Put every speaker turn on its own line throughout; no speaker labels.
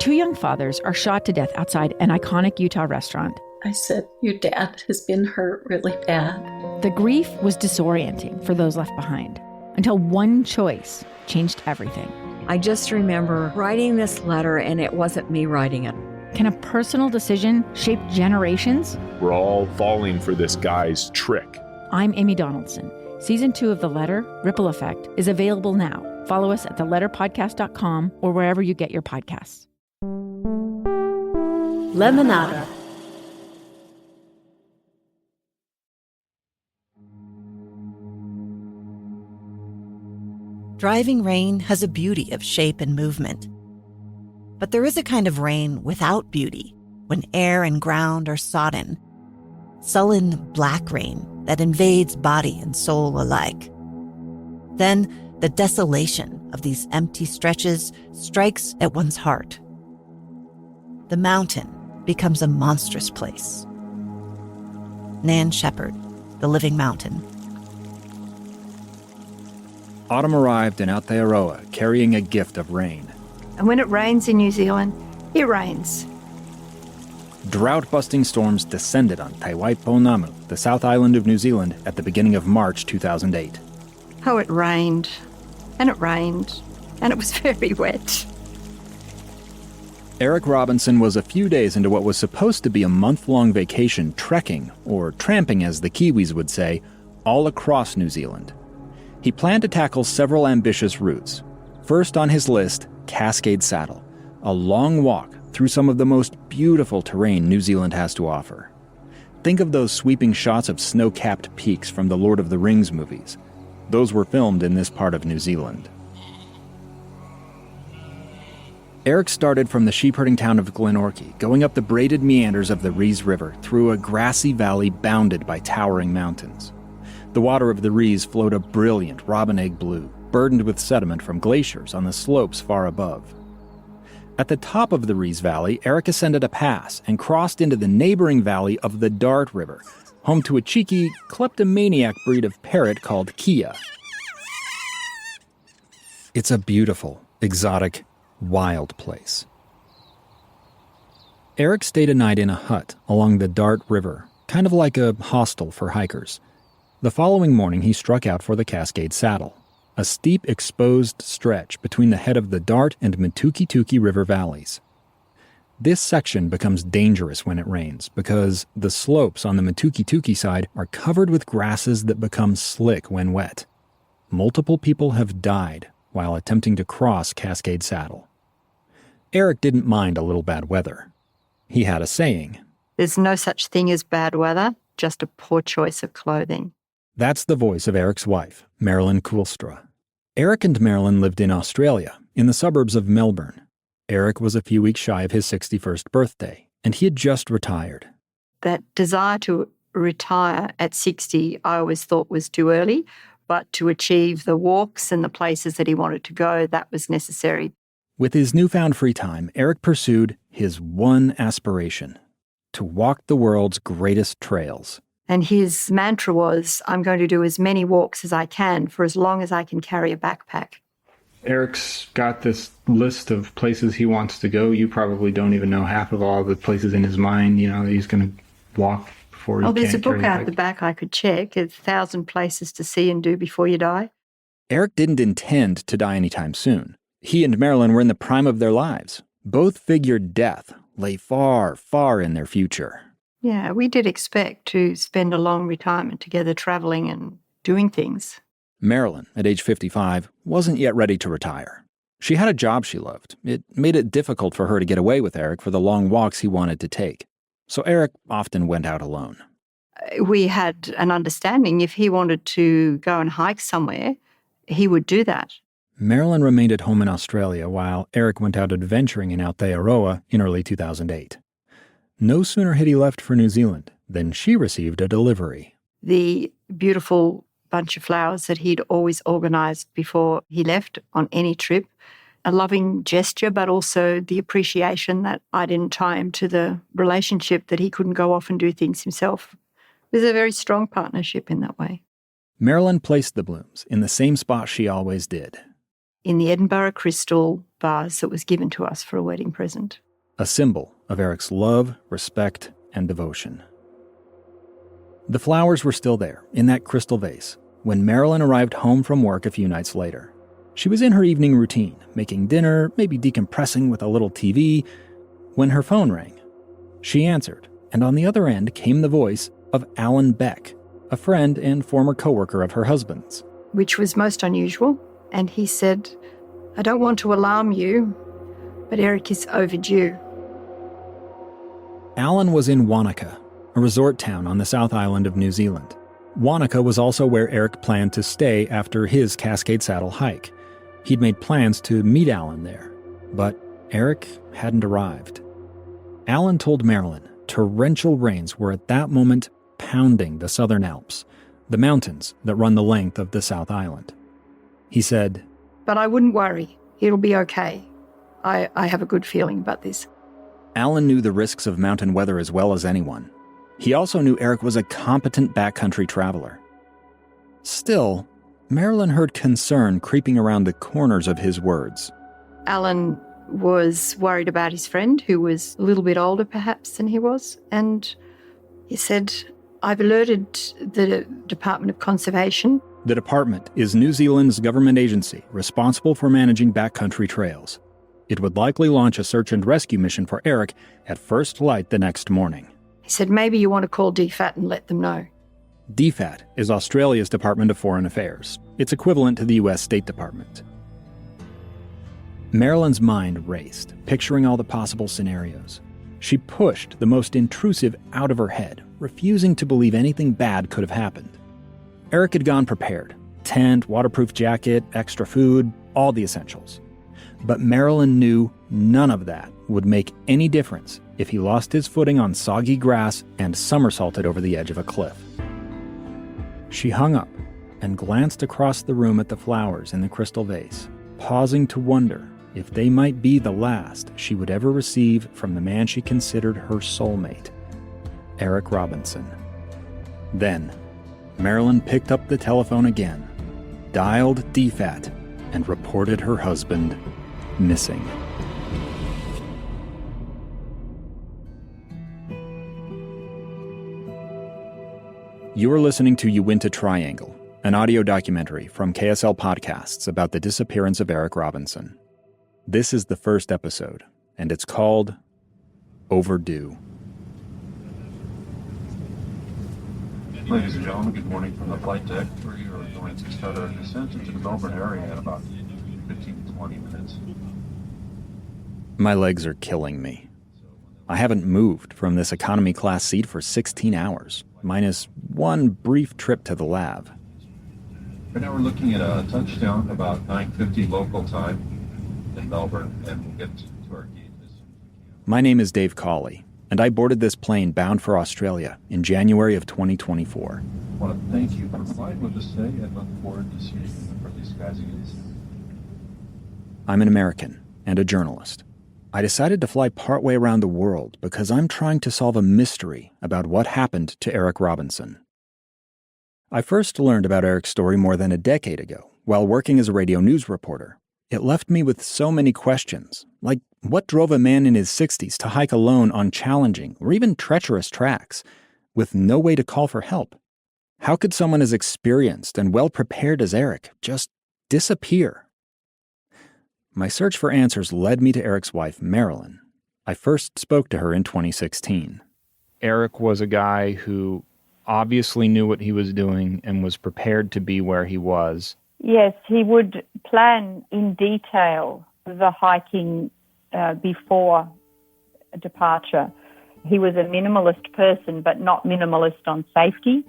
Two young fathers are shot to death outside an iconic Utah restaurant.
I said, your dad has been hurt really bad.
The grief was disorienting for those left behind, until one choice changed everything.
I just remember writing this letter, and it wasn't me writing it.
Can a personal decision shape generations?
We're all falling for this guy's trick.
I'm Amy Donaldson. Season 2 of The Letter, Ripple Effect, is available now. Follow us at theletterpodcast.com or wherever you get your podcasts.
Lemonada. Driving rain has a beauty of shape and movement. But there is a kind of rain without beauty, when air and ground are sodden. Sullen black rain that invades body and soul alike. Then the desolation of these empty stretches strikes at one's heart. The mountain becomes a monstrous place. Nan Shepherd, The Living Mountain.
Autumn arrived in Aotearoa carrying a gift of rain.
And when it rains in New Zealand, it rains.
Drought-busting storms descended on Taiwaiponamu, the South Island of New Zealand, at the beginning of March 2008.
Oh, it rained, and it rained, and it was very wet.
Eric Robinson was a few days into what was supposed to be a month-long vacation trekking, or tramping as the Kiwis would say, all across New Zealand. He planned to tackle several ambitious routes. First on his list, Cascade Saddle, a long walk through some of the most beautiful terrain New Zealand has to offer. Think of those sweeping shots of snow-capped peaks from the Lord of the Rings movies. Those were filmed in this part of New Zealand. Eric started from the sheep-herding town of Glenorchy, going up the braided meanders of the Rees River through a grassy valley bounded by towering mountains. The water of the Rees flowed a brilliant robin-egg blue, burdened with sediment from glaciers on the slopes far above. At the top of the Rees Valley, Eric ascended a pass and crossed into the neighboring valley of the Dart River, home to a cheeky, kleptomaniac breed of parrot called Kia. It's a beautiful, exotic, wild place. Eric stayed a night in a hut along the Dart River, kind of like a hostel for hikers. The following morning, he struck out for the Cascade Saddle, a steep, exposed stretch between the head of the Dart and Matukituki River valleys. This section becomes dangerous when it rains because the slopes on the Matukituki side are covered with grasses that become slick when wet. Multiple people have died while attempting to cross Cascade Saddle. Eric didn't mind a little bad weather. He had a saying.
There's no such thing as bad weather, just a poor choice of clothing.
That's the voice of Eric's wife, Marilyn Koolstra. Eric and Marilyn lived in Australia, in the suburbs of Melbourne. Eric was a few weeks shy of his 61st birthday, and he had just retired.
That desire to retire at 60, I always thought was too early, but to achieve the walks and the places that he wanted to go, that was necessary.
With his newfound free time, Eric pursued his one aspiration, to walk the world's greatest trails.
And his mantra was, I'm going to do as many walks as I can for as long as I can carry a backpack.
Eric's got this list of places he wants to go. You probably don't even know half of all the places in his mind, that he's going to walk before he
Oh, there's a
can't
book
carry
out the back I could check. It's 1,000 places to see and do before you die.
Eric didn't intend to die anytime soon. He and Marilyn were in the prime of their lives. Both figured death lay far, far in their future.
Yeah, we did expect to spend a long retirement together traveling and doing things.
Marilyn, at age 55, wasn't yet ready to retire. She had a job she loved. It made it difficult for her to get away with Eric for the long walks he wanted to take. So Eric often went out alone.
We had an understanding if he wanted to go and hike somewhere, he would do that.
Marilyn remained at home in Australia while Eric went out adventuring in Aotearoa in early 2008. No sooner had he left for New Zealand than she received a delivery.
The beautiful bunch of flowers that he'd always organised before he left on any trip, a loving gesture, but also the appreciation that I didn't tie him to the relationship, that he couldn't go off and do things himself. It was a very strong partnership in that way.
Marilyn placed the blooms in the same spot she always did.
In the Edinburgh Crystal vase that was given to us for a wedding present.
A symbol of Eric's love, respect, and devotion. The flowers were still there, in that crystal vase, when Marilyn arrived home from work a few nights later. She was in her evening routine, making dinner, maybe decompressing with a little TV, when her phone rang. She answered, and on the other end came the voice of Alan Beck, a friend and former coworker of her husband's.
Which was most unusual. And he said, "I don't want to alarm you, but Eric is overdue."
Alan was in Wanaka, a resort town on the South Island of New Zealand. Wanaka was also where Eric planned to stay after his Cascade Saddle hike. He'd made plans to meet Alan there, but Eric hadn't arrived. Alan told Marilyn torrential rains were at that moment pounding the Southern Alps, the mountains that run the length of the South Island. He said,
"But I wouldn't worry. It'll be okay. I have a good feeling about this."
Alan knew the risks of mountain weather as well as anyone. He also knew Eric was a competent backcountry traveler. Still, Marilyn heard concern creeping around the corners of his words.
Alan was worried about his friend, who was a little bit older perhaps than he was, and he said, "I've alerted the Department of Conservation."
The department is New Zealand's government agency responsible for managing backcountry trails. It would likely launch a search and rescue mission for Eric at first light the next morning.
He said, "Maybe you want to call DFAT and let them know."
DFAT is Australia's Department of Foreign Affairs. It's equivalent to the US State Department. Marilyn's mind raced, picturing all the possible scenarios. She pushed the most intrusive out of her head, refusing to believe anything bad could have happened. Eric had gone prepared. Tent, waterproof jacket, extra food, all the essentials. But Marilyn knew none of that would make any difference if he lost his footing on soggy grass and somersaulted over the edge of a cliff. She hung up and glanced across the room at the flowers in the crystal vase, pausing to wonder if they might be the last she would ever receive from the man she considered her soulmate, Eric Robinson. Then, Marilyn picked up the telephone again, dialed DFAT, and reported her husband missing. You are listening to Uinta Triangle, an audio documentary from KSL Podcasts about the disappearance of Eric Robinson. This is the first episode, and it's called Overdue.
Ladies and gentlemen, good morning from the flight deck. We are going to start our descent into the Melbourne area in about 15 to 20 minutes.
My legs are killing me. I haven't moved from this economy class seat for 16 hours, minus one brief trip to the lab.
Right now we're looking at a touchdown about 9:50 local time in Melbourne, and we'll get to our gate as soon as we can.
My name is Dave Cawley, and I boarded this plane bound for Australia in January of 2024.
I want to thank you for flying with us today and look forward to seeing you for these guys again soon.
I'm an American and a journalist. I decided to fly partway around the world because I'm trying to solve a mystery about what happened to Eric Robinson. I first learned about Eric's story more than a decade ago while working as a radio news reporter. It left me with so many questions, like what drove a man in his 60s to hike alone on challenging or even treacherous tracks with no way to call for help? How could someone as experienced and well-prepared as Eric just disappear? My search for answers led me to Eric's wife, Marilyn. I first spoke to her in 2016.
Eric was a guy who obviously knew what he was doing and was prepared to be where he was.
Yes, he would plan in detail the hiking before departure. He was a minimalist person, but not minimalist on safety.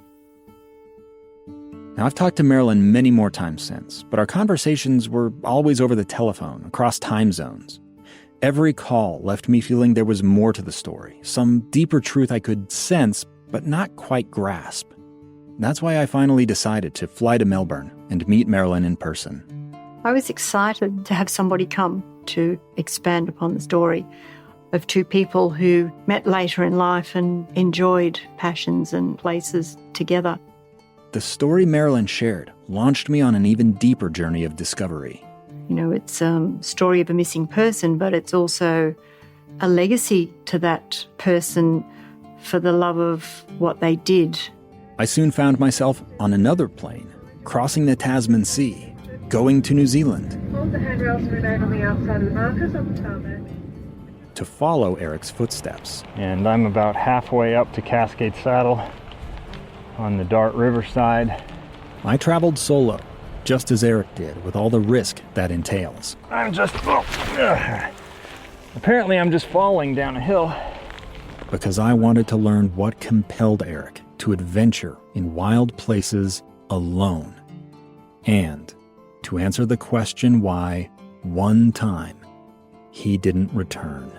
Now, I've talked to Marilyn many more times since, but our conversations were always over the telephone, across time zones. Every call left me feeling there was more to the story, some deeper truth I could sense, but not quite grasp. That's why I finally decided to fly to Melbourne and meet Marilyn in person.
I was excited to have somebody come to expand upon the story of two people who met later in life and enjoyed passions and places together.
The story Marilyn shared launched me on an even deeper journey of discovery.
You know, it's a story of a missing person, but it's also a legacy to that person for the love of what they did.
I soon found myself on another plane, crossing the Tasman Sea, going to New Zealand.
Hold the handrails to remain on the outside of the markers on the tarmac.
To follow Eric's footsteps.
And I'm about halfway up to Cascade Saddle on the Dart River side.
I traveled solo, just as Eric did, with all the risk that entails.
Apparently I'm just falling down a hill.
Because I wanted to learn what compelled Eric to adventure in wild places alone. And to answer the question why, one time, he didn't return.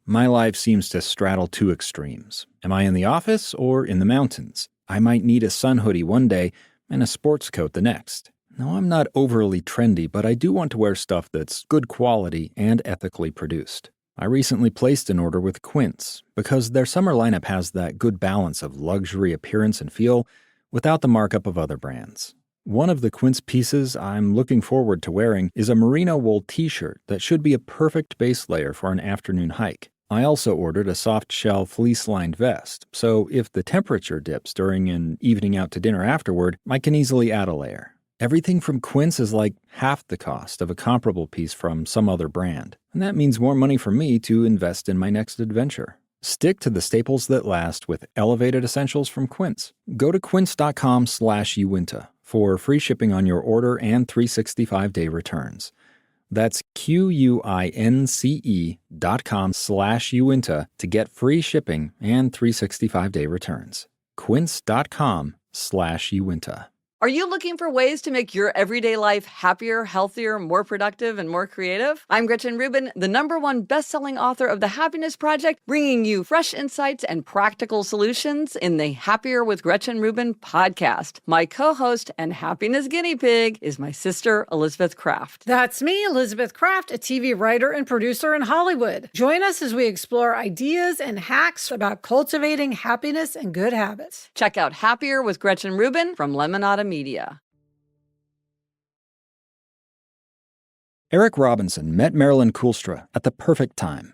My life seems to straddle two extremes. Am I in the office or in the mountains? I might need a sun hoodie one day and a sports coat the next. No, I'm not overly trendy, but I do want to wear stuff that's good quality and ethically produced. I recently placed an order with Quince because their summer lineup has that good balance of luxury appearance and feel without the markup of other brands. One of the Quince pieces I'm looking forward to wearing is a merino wool t-shirt that should be a perfect base layer for an afternoon hike. I also ordered a soft-shell fleece-lined vest, so if the temperature dips during an evening out to dinner afterward, I can easily add a layer. Everything from Quince is like half the cost of a comparable piece from some other brand, and that means more money for me to invest in my next adventure. Stick to the staples that last with elevated essentials from Quince. Go to quince.com/Uinta for free shipping on your order and 365-day returns. That's QUINCE.com/Uinta to get free shipping and 365-day returns. Quince.com/Uinta.
Are you looking for ways to make your everyday life happier, healthier, more productive, and more creative? I'm Gretchen Rubin, the #1 best-selling author of The Happiness Project, bringing you fresh insights and practical solutions in the Happier with Gretchen Rubin podcast. My co-host and happiness guinea pig is my sister, Elizabeth Kraft.
That's me, Elizabeth Kraft, a TV writer and producer in Hollywood. Join us as we explore ideas and hacks about cultivating happiness and good habits.
Check out Happier with Gretchen Rubin from Lemonada Media.
Eric Robinson met Marilyn Koolstra at the perfect time.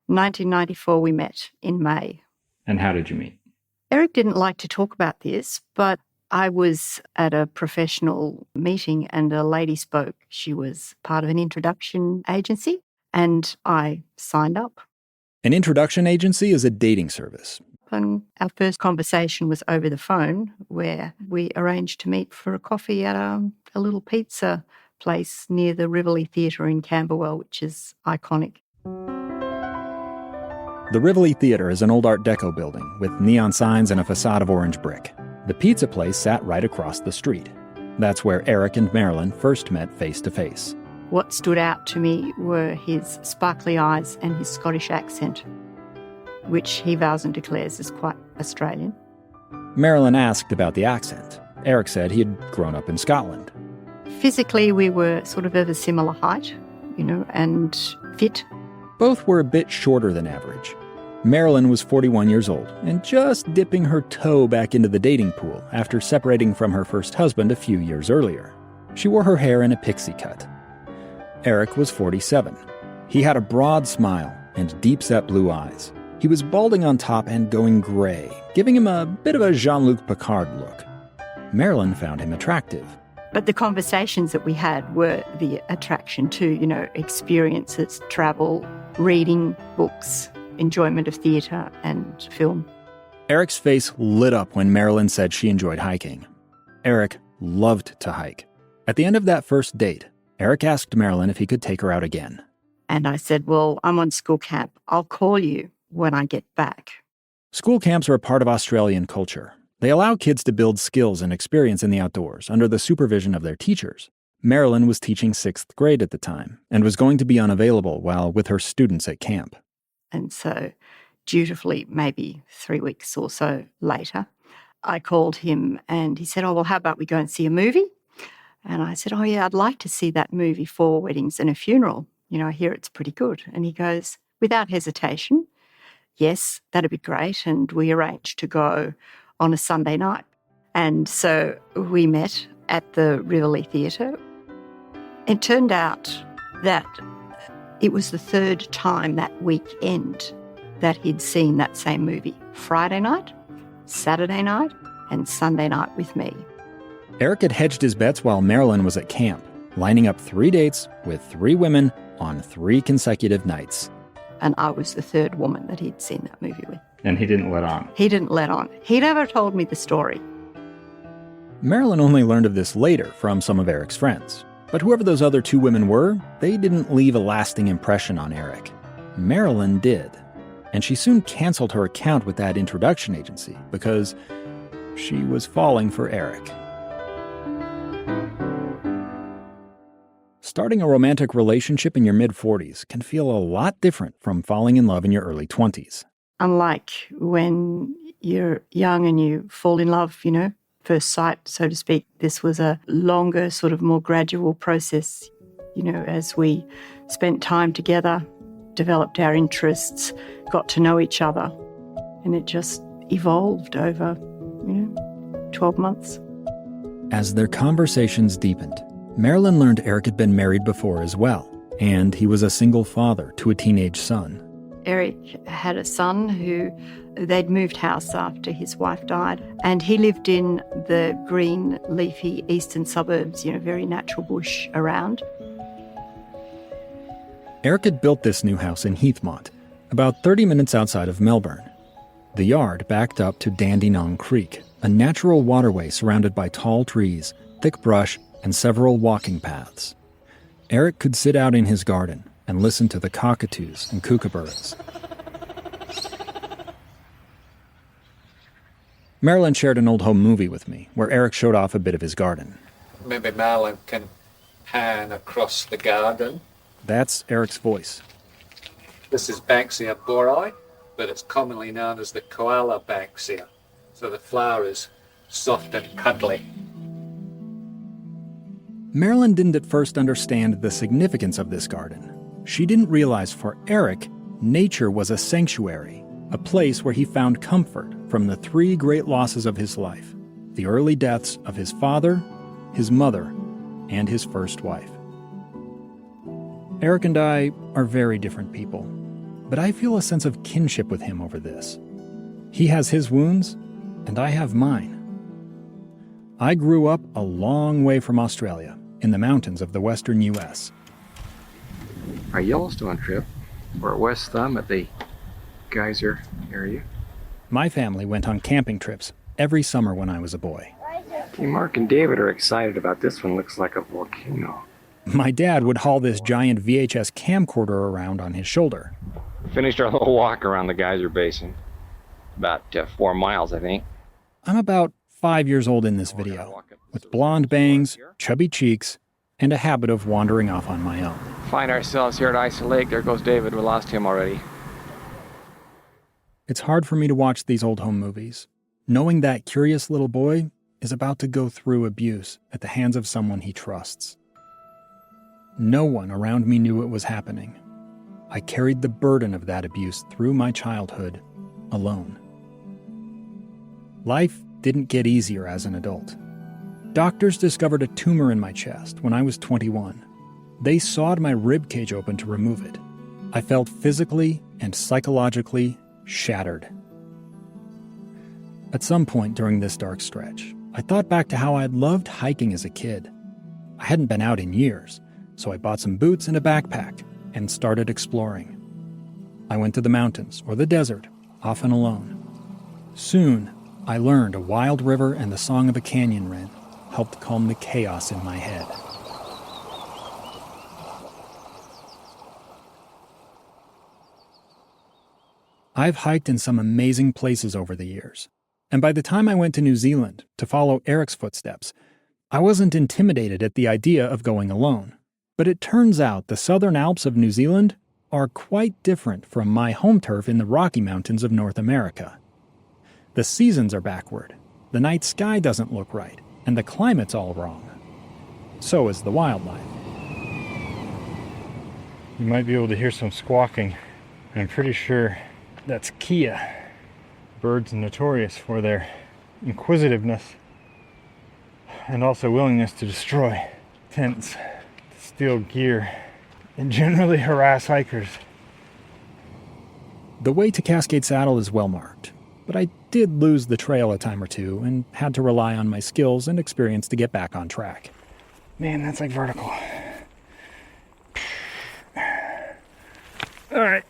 1994 we met in May.
And how did you meet?
Eric didn't like to talk about this, but I was at a professional meeting and a lady spoke. She was part of an introduction agency and I signed up.
An introduction agency is a dating service.
And our first conversation was over the phone where we arranged to meet for a coffee at a little pizza place near the Rivoli Theatre in Camberwell, which is iconic.
The Rivoli Theatre is an old Art Deco building with neon signs and a facade of orange brick. The pizza place sat right across the street. That's where Eric and Marilyn first met face to face.
What stood out to me were his sparkly eyes and his Scottish accent, which he vows and declares is quite Australian.
Marilyn asked about the accent. Eric said he had grown up in Scotland.
Physically, we were sort of a similar height, and fit.
Both were a bit shorter than average. Marilyn was 41 years old and just dipping her toe back into the dating pool after separating from her first husband a few years earlier. She wore her hair in a pixie cut. Eric was 47. He had a broad smile and deep-set blue eyes. He was balding on top and going gray, giving him a bit of a Jean-Luc Picard look. Marilyn found him attractive.
But the conversations that we had were the attraction to, experiences, travel, reading books, enjoyment of theatre and film.
Eric's face lit up when Marilyn said she enjoyed hiking. Eric loved to hike. At the end of that first date, Eric asked Marilyn if he could take her out again.
And I said, well, I'm on school camp. I'll call you when I get back.
School camps are a part of Australian culture. They allow kids to build skills and experience in the outdoors under the supervision of their teachers. Marilyn was teaching 6th grade at the time and was going to be unavailable while with her students at camp.
And so dutifully, maybe 3 weeks or so later, I called him and he said, oh, well, how about we go and see a movie? And I said, oh, yeah, I'd like to see that movie, 4 Weddings and a Funeral. I hear it's pretty good. And he goes, without hesitation, yes, that'd be great. And we arranged to go on a Sunday night. And so we met at the Rivoli Theatre. It turned out that it was the third time that weekend that he'd seen that same movie. Friday night, Saturday night, and Sunday night with me.
Eric had hedged his bets while Marilyn was at camp, lining up 3 dates with 3 women on 3 consecutive nights.
And I was the third woman that he'd seen that movie with.
And he didn't let on.
He didn't let on. He never told me the story.
Marilyn only learned of this later from some of Eric's friends. But whoever those other 2 women were, they didn't leave a lasting impression on Eric. Marilyn did. And she soon canceled her account with that introduction agency because she was falling for Eric. Starting a romantic relationship in your mid-40s can feel a lot different from falling in love in your early 20s.
Unlike when you're young and you fall in love, first sight, so to speak, this was a longer, sort of more gradual process, as we spent time together, developed our interests, got to know each other, and it just evolved over, 12 months.
As their conversations deepened, Marilyn learned Eric had been married before as well, and he was a single father to a teenage son.
Eric had a son who they'd moved house after his wife died, and he lived in the green, leafy eastern suburbs, very natural bush around.
Eric had built this new house in Heathmont, about 30 minutes outside of Melbourne. The yard backed up to Dandenong Creek, a natural waterway surrounded by tall trees, thick brush, and several walking paths. Eric could sit out in his garden and listen to the cockatoos and kookaburras. Marilyn shared an old home movie with me, where Eric showed off a bit of his garden.
Maybe Marilyn can pan across the garden.
That's Eric's voice.
This is Banksia borii, but it's commonly known as the koala Banksia. So the flower is soft and cuddly.
Marilyn didn't at first understand the significance of this garden. She didn't realize for Eric, nature was a sanctuary, a place where he found comfort from the 3 great losses of his life, the early deaths of his father, his mother, and his first wife. Eric and I are very different people, but I feel a sense of kinship with him over this. He has his wounds, and I have mine. I grew up a long way from Australia, in the mountains of the western U.S.
Our Yellowstone trip, we're at West Thumb at the geyser area.
My family went on camping trips every summer when I was a boy.
Hey, Mark and David are excited about this one. Looks like a volcano.
My dad would haul this giant VHS camcorder around on his shoulder.
Finished our little walk around the geyser basin. About 4 miles, I think.
I'm about 5 years old in this video, with blonde bangs, chubby cheeks, and a habit of wandering off on my own.
Find ourselves here at Isa Lake. There goes David. We lost him already.
It's hard for me to watch these old home movies, knowing that curious little boy is about to go through abuse at the hands of someone he trusts. No one around me knew it was happening. I carried the burden of that abuse through my childhood alone. Life didn't get easier as an adult. Doctors discovered a tumor in my chest when I was 21. They sawed my rib cage open to remove it. I felt physically and psychologically shattered. At some point during this dark stretch, I thought back to how I'd loved hiking as a kid. I hadn't been out in years, so I bought some boots and a backpack and started exploring. I went to the mountains or the desert, often alone. Soon, I learned a wild river and the song of a canyon wren helped calm the chaos in my head. I've hiked in some amazing places over the years, and by the time I went to New Zealand to follow Eric's footsteps, I wasn't intimidated at the idea of going alone. But it turns out the Southern Alps of New Zealand are quite different from my home turf in the Rocky Mountains of North America. The seasons are backward, the night sky doesn't look right, and the climate's all wrong. So is the wildlife.
You might be able to hear some squawking. I'm pretty sure that's Kia. Birds notorious for their inquisitiveness and also willingness to destroy tents, to steal gear, and generally harass hikers.
The way to Cascade Saddle is well marked, but I did lose the trail a time or two and had to rely on my skills and experience to get back on track.
Man, that's like vertical. All right,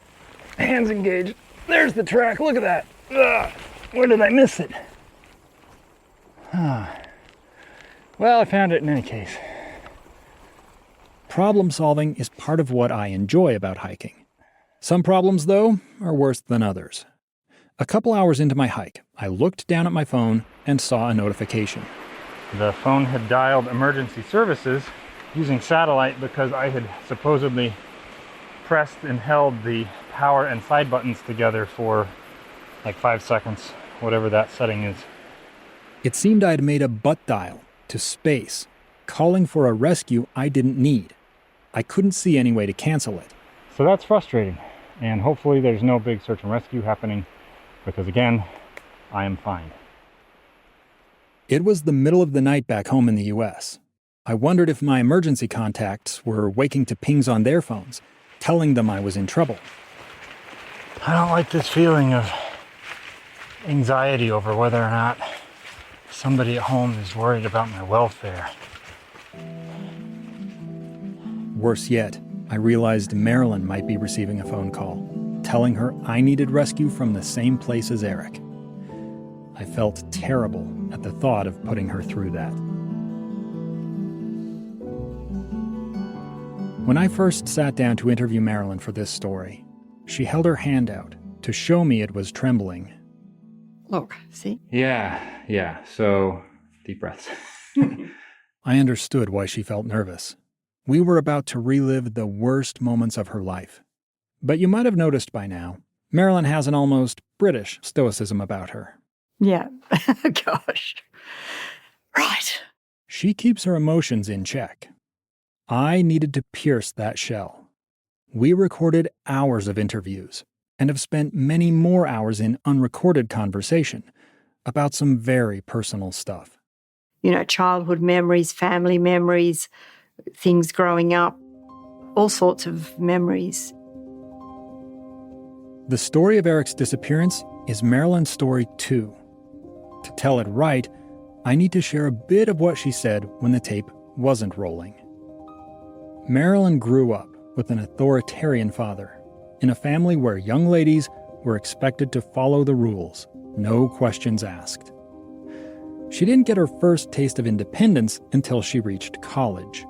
hands engaged. There's the track, look at that. Ugh, where did I miss it? Well, I found it in any case.
Problem solving is part of what I enjoy about hiking. Some problems, though, are worse than others. A couple hours into my hike, I looked down at my phone and saw a notification.
The phone had dialed emergency services using satellite because I had supposedly pressed and held the power and side buttons together for like 5 seconds, whatever that setting is.
It seemed I had made a butt dial to space, calling for a rescue I didn't need. I couldn't see any way to cancel it.
So that's frustrating, and hopefully there's no big search and rescue happening because, again, I am fine.
It was the middle of the night back home in the U.S. I wondered if my emergency contacts were waking to pings on their phones, telling them I was in trouble.
I don't like this feeling of anxiety over whether or not somebody at home is worried about my welfare.
Worse yet, I realized Marilyn might be receiving a phone call, telling her I needed rescue from the same place as Eric. I felt terrible at the thought of putting her through that. When I first sat down to interview Marilyn for this story, she held her hand out to show me it was trembling.
Look, see?
Yeah. So, deep breaths.
I understood why she felt nervous. We were about to relive the worst moments of her life. But you might have noticed by now, Marilyn has an almost British stoicism about her.
Yeah. Gosh. Right.
She keeps her emotions in check. I needed to pierce that shell. We recorded hours of interviews and have spent many more hours in unrecorded conversation about some very personal stuff.
You know, childhood memories, family memories, things growing up, all sorts of memories.
The story of Eric's disappearance is Marilyn's story too. To tell it right, I need to share a bit of what she said when the tape wasn't rolling. Marilyn grew up with an authoritarian father in a family where young ladies were expected to follow the rules, no questions asked. She didn't get her first taste of independence until she reached college.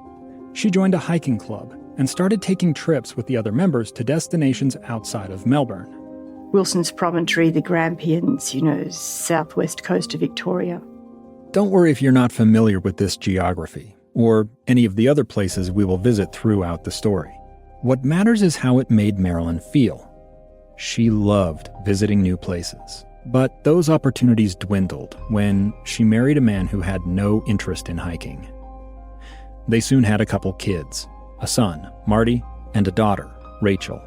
She joined a hiking club and started taking trips with the other members to destinations outside of Melbourne.
Wilson's Promontory, the Grampians, southwest coast of Victoria.
Don't worry if you're not familiar with this geography, or any of the other places we will visit throughout the story. What matters is how it made Marilyn feel. She loved visiting new places, but those opportunities dwindled when she married a man who had no interest in hiking. They soon had a couple kids, a son, Marty, and a daughter, Rachel.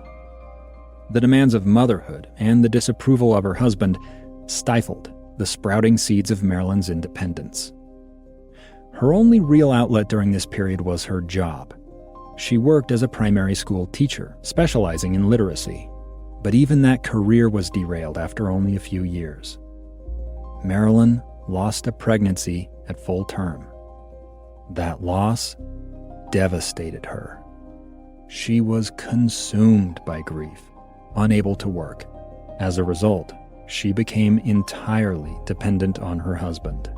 The demands of motherhood and the disapproval of her husband stifled the sprouting seeds of Marilyn's independence. Her only real outlet during this period was her job. She worked as a primary school teacher, specializing in literacy. But even that career was derailed after only a few years. Marilyn lost a pregnancy at full term. That loss devastated her. She was consumed by grief, unable to work. As a result, she became entirely dependent on her husband.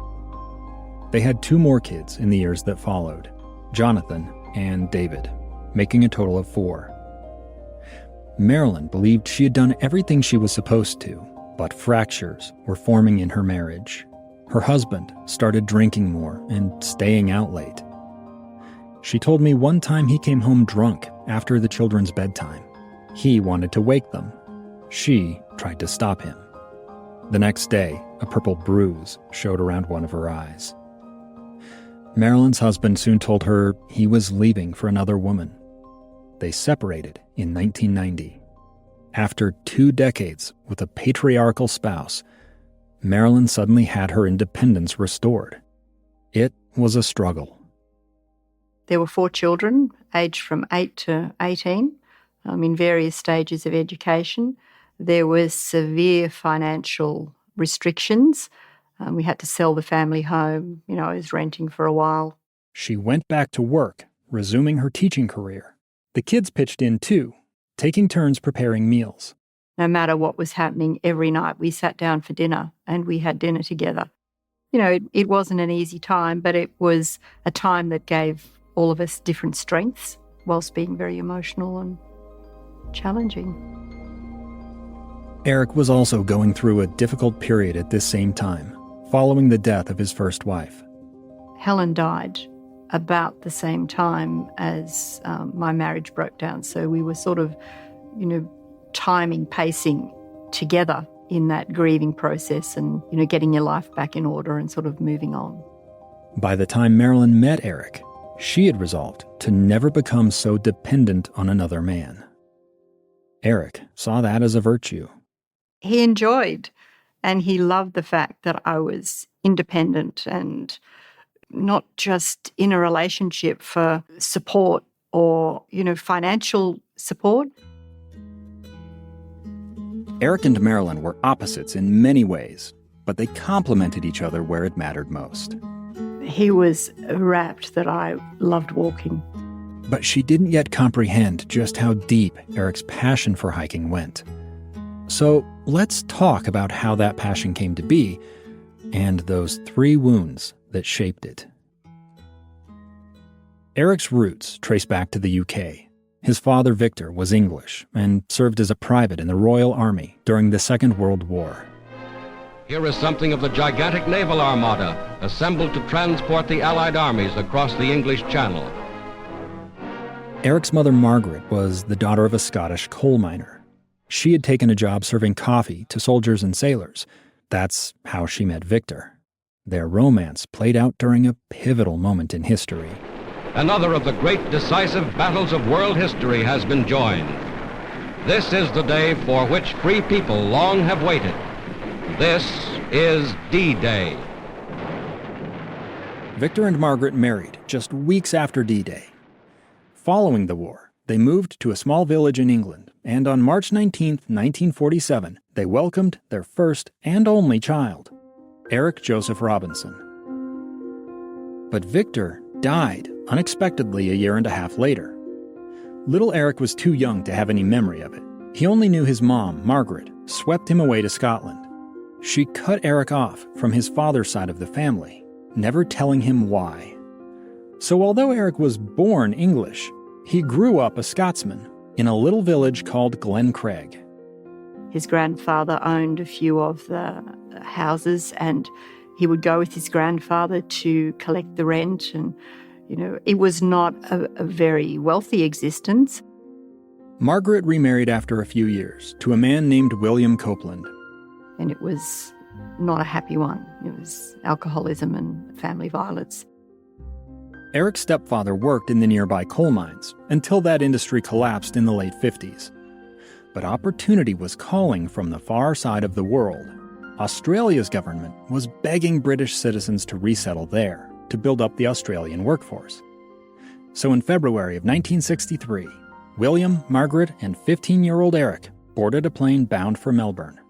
They had 2 more kids in the years that followed, Jonathan and David, making a total of 4. Marilyn believed she had done everything she was supposed to, but fractures were forming in her marriage. Her husband started drinking more and staying out late. She told me one time he came home drunk after the children's bedtime. He wanted to wake them. She tried to stop him. The next day, a purple bruise showed around one of her eyes. Marilyn's husband soon told her he was leaving for another woman. They separated in 1990. After 2 decades with a patriarchal spouse, Marilyn suddenly had her independence restored. It was a struggle.
There were 4 children, aged from 8 to 18, in various stages of education. There were severe financial restrictions. We had to sell the family home. I was renting for a while.
She went back to work, resuming her teaching career. The kids pitched in too, taking turns preparing meals.
No matter what was happening, every night we sat down for dinner and we had dinner together. It wasn't an easy time, but it was a time that gave all of us different strengths whilst being very emotional and challenging.
Eric was also going through a difficult period at this same time, following the death of his first wife.
Helen died about the same time as my marriage broke down. So we were sort of, pacing together in that grieving process and, getting your life back in order and sort of moving on.
By the time Marilyn met Eric, she had resolved to never become so dependent on another man. Eric saw that as a virtue.
He enjoyed and he loved the fact that I was independent and not just in a relationship for support or, financial support.
Eric and Marilyn were opposites in many ways, but they complemented each other where it mattered most.
He was rapt that I loved walking.
But she didn't yet comprehend just how deep Eric's passion for hiking went. So let's talk about how that passion came to be and those 3 wounds that shaped it. Eric's roots trace back to the UK. His father, Victor, was English and served as a private in the Royal Army during the Second World War.
Here is something of the gigantic naval armada assembled to transport the Allied armies across the English Channel.
Eric's mother, Margaret, was the daughter of a Scottish coal miner. She had taken a job serving coffee to soldiers and sailors. That's how she met Victor. Their romance played out during a pivotal moment in history.
Another of the great decisive battles of world history has been joined. This is the day for which free people long have waited. This is D-Day.
Victor and Margaret married just weeks after D-Day. Following the war, they moved to a small village in England, and on March 19, 1947, they welcomed their first and only child, Eric Joseph Robinson. But Victor died unexpectedly a year and a half later. Little Eric was too young to have any memory of it. He only knew his mom, Margaret, swept him away to Scotland. She cut Eric off from his father's side of the family, never telling him why. So although Eric was born English, he grew up a Scotsman in a little village called Glencraig.
His grandfather owned a few of the houses and he would go with his grandfather to collect the rent and, it was not a very wealthy existence.
Margaret remarried after a few years to a man named William Copeland.
And it was not a happy one. It was alcoholism and family violence.
Eric's stepfather worked in the nearby coal mines until that industry collapsed in the late 50s. But opportunity was calling from the far side of the world. Australia's government was begging British citizens to resettle there to build up the Australian workforce. So in February of 1963, William, Margaret, and 15-year-old Eric boarded a plane bound for Melbourne.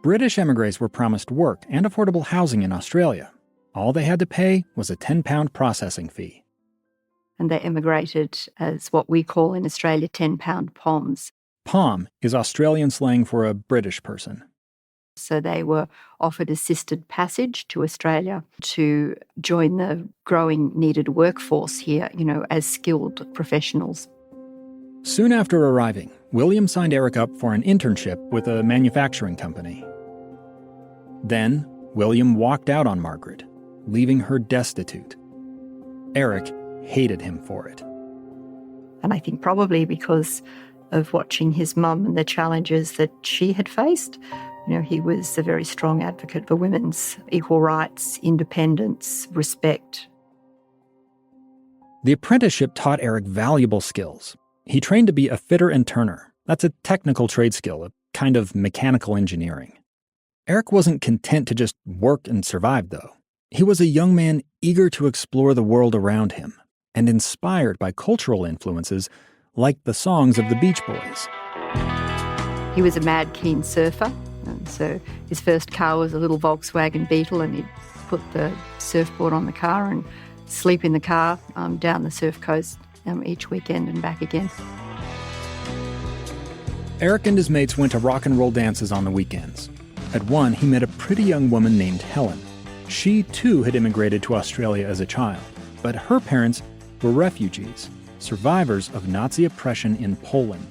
British emigres were promised work and affordable housing in Australia. All they had to pay was a £10 processing fee.
And they emigrated as what we call in Australia £10 POMs.
POM is Australian slang for a British person.
So they were offered assisted passage to Australia to join the growing needed workforce here, as skilled professionals.
Soon after arriving, William signed Eric up for an internship with a manufacturing company. Then, William walked out on Margaret, leaving her destitute. Eric hated him for it.
And I think probably because of watching his mum and the challenges that she had faced, he was a very strong advocate for women's equal rights, independence, respect.
The apprenticeship taught Eric valuable skills. He trained to be a fitter and turner. That's a technical trade skill, a kind of mechanical engineering. Eric wasn't content to just work and survive, though. He was a young man eager to explore the world around him and inspired by cultural influences like the songs of the Beach Boys.
He was a mad keen surfer, and so his first car was a little Volkswagen Beetle, and he'd put the surfboard on the car and sleep in the car down the surf coast each weekend and back again.
Eric and his mates went to rock and roll dances on the weekends. At one, he met a pretty young woman named Helen. She, too, had immigrated to Australia as a child, but her parents were refugees, survivors of Nazi oppression in Poland.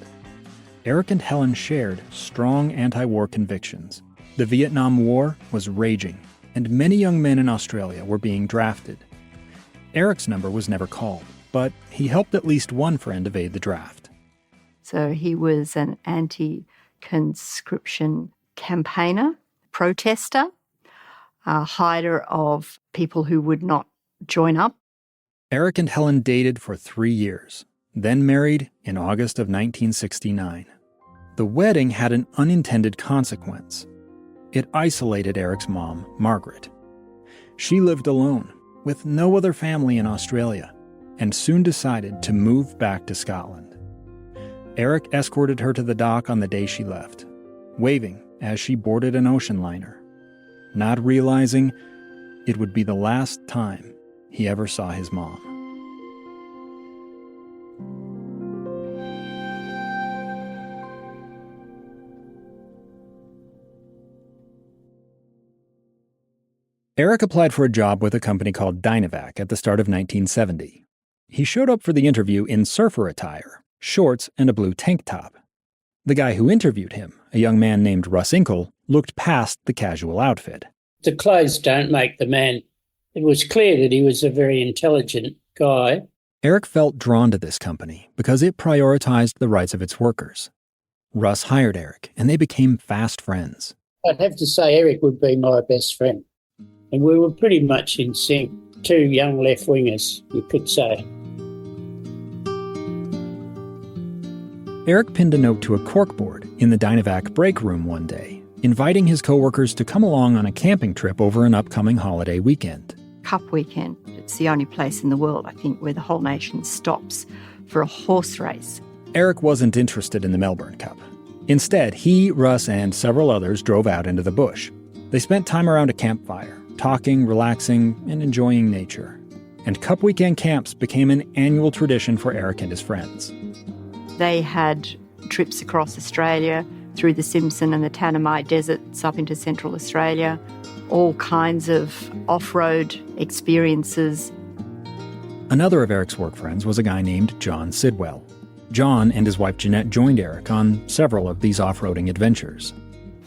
Eric and Helen shared strong anti-war convictions. The Vietnam War was raging, and many young men in Australia were being drafted. Eric's number was never called, but he helped at least one friend evade the draft.
So he was an anti-conscription campaigner, protester, a hider of people who would not join up.
Eric and Helen dated for 3 years, then married in August of 1969. The wedding had an unintended consequence. It isolated Eric's mom, Margaret. She lived alone, with no other family in Australia, and soon decided to move back to Scotland. Eric escorted her to the dock on the day she left, waving as she boarded an ocean liner, not realizing it would be the last time he ever saw his mom. Eric applied for a job with a company called Dynavac at the start of 1970. He showed up for the interview in surfer attire, shorts, and a blue tank top. The guy who interviewed him, a young man named Russ Inkle, looked past the casual outfit.
The clothes don't make the man. It was clear that he was a very intelligent guy.
Eric felt drawn to this company because it prioritized the rights of its workers. Russ hired Eric, and they became fast friends.
I'd have to say Eric would be my best friend. And we were pretty much in sync. Two young left-wingers, you could say.
Eric pinned a note to a corkboard in the Dynavac break room one day, inviting his coworkers to come along on a camping trip over an upcoming holiday weekend.
Cup weekend. It's the only place in the world, I think, where the whole nation stops for a horse race.
Eric wasn't interested in the Melbourne Cup. Instead, he, Russ, and several others drove out into the bush. They spent time around a campfire, talking, relaxing, and enjoying nature. And Cup weekend camps became an annual tradition for Eric and his friends.
They had trips across Australia, through the Simpson and the Tanami deserts up into central Australia, all kinds of off-road experiences.
Another of Eric's work friends was a guy named John Sidwell. John and his wife Jeanette joined Eric on several of these off-roading adventures.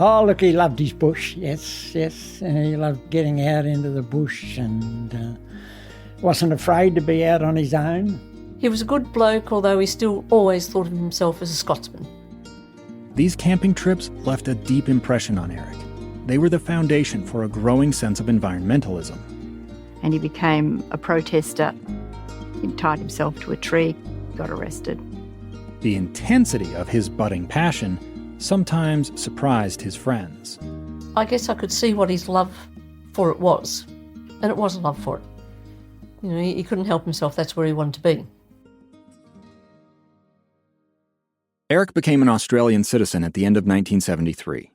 Oh, look, he loved his bush, yes. And he loved getting out into the bush and wasn't afraid to be out on his own.
He was a good bloke, although he still always thought of himself as a Scotsman.
These camping trips left a deep impression on Eric. They were the foundation for a growing sense of environmentalism.
And he became a protester. He tied himself to a tree, got arrested.
The intensity of his budding passion sometimes surprised his friends.
I guess I could see what his love for it was, and it was a love for it. You know, he couldn't help himself, that's where he wanted to be.
Eric became an Australian citizen at the end of 1973.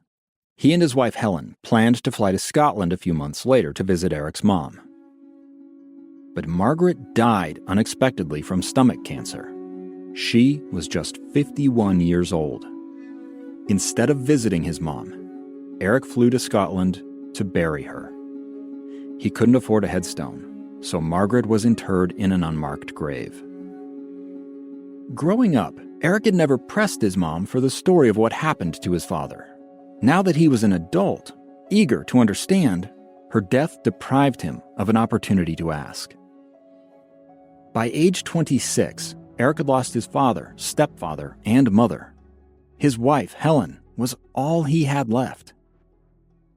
He and his wife Helen planned to fly to Scotland a few months later to visit Eric's mom. But Margaret died unexpectedly from stomach cancer. She was just 51 years old. Instead of visiting his mom, Eric flew to Scotland to bury her. He couldn't afford a headstone, so Margaret was interred in an unmarked grave. Growing up, Eric had never pressed his mom for the story of what happened to his father. Now that he was an adult, eager to understand, her death deprived him of an opportunity to ask. By age 26, Eric had lost his father, stepfather, and mother. His wife, Helen, was all he had left.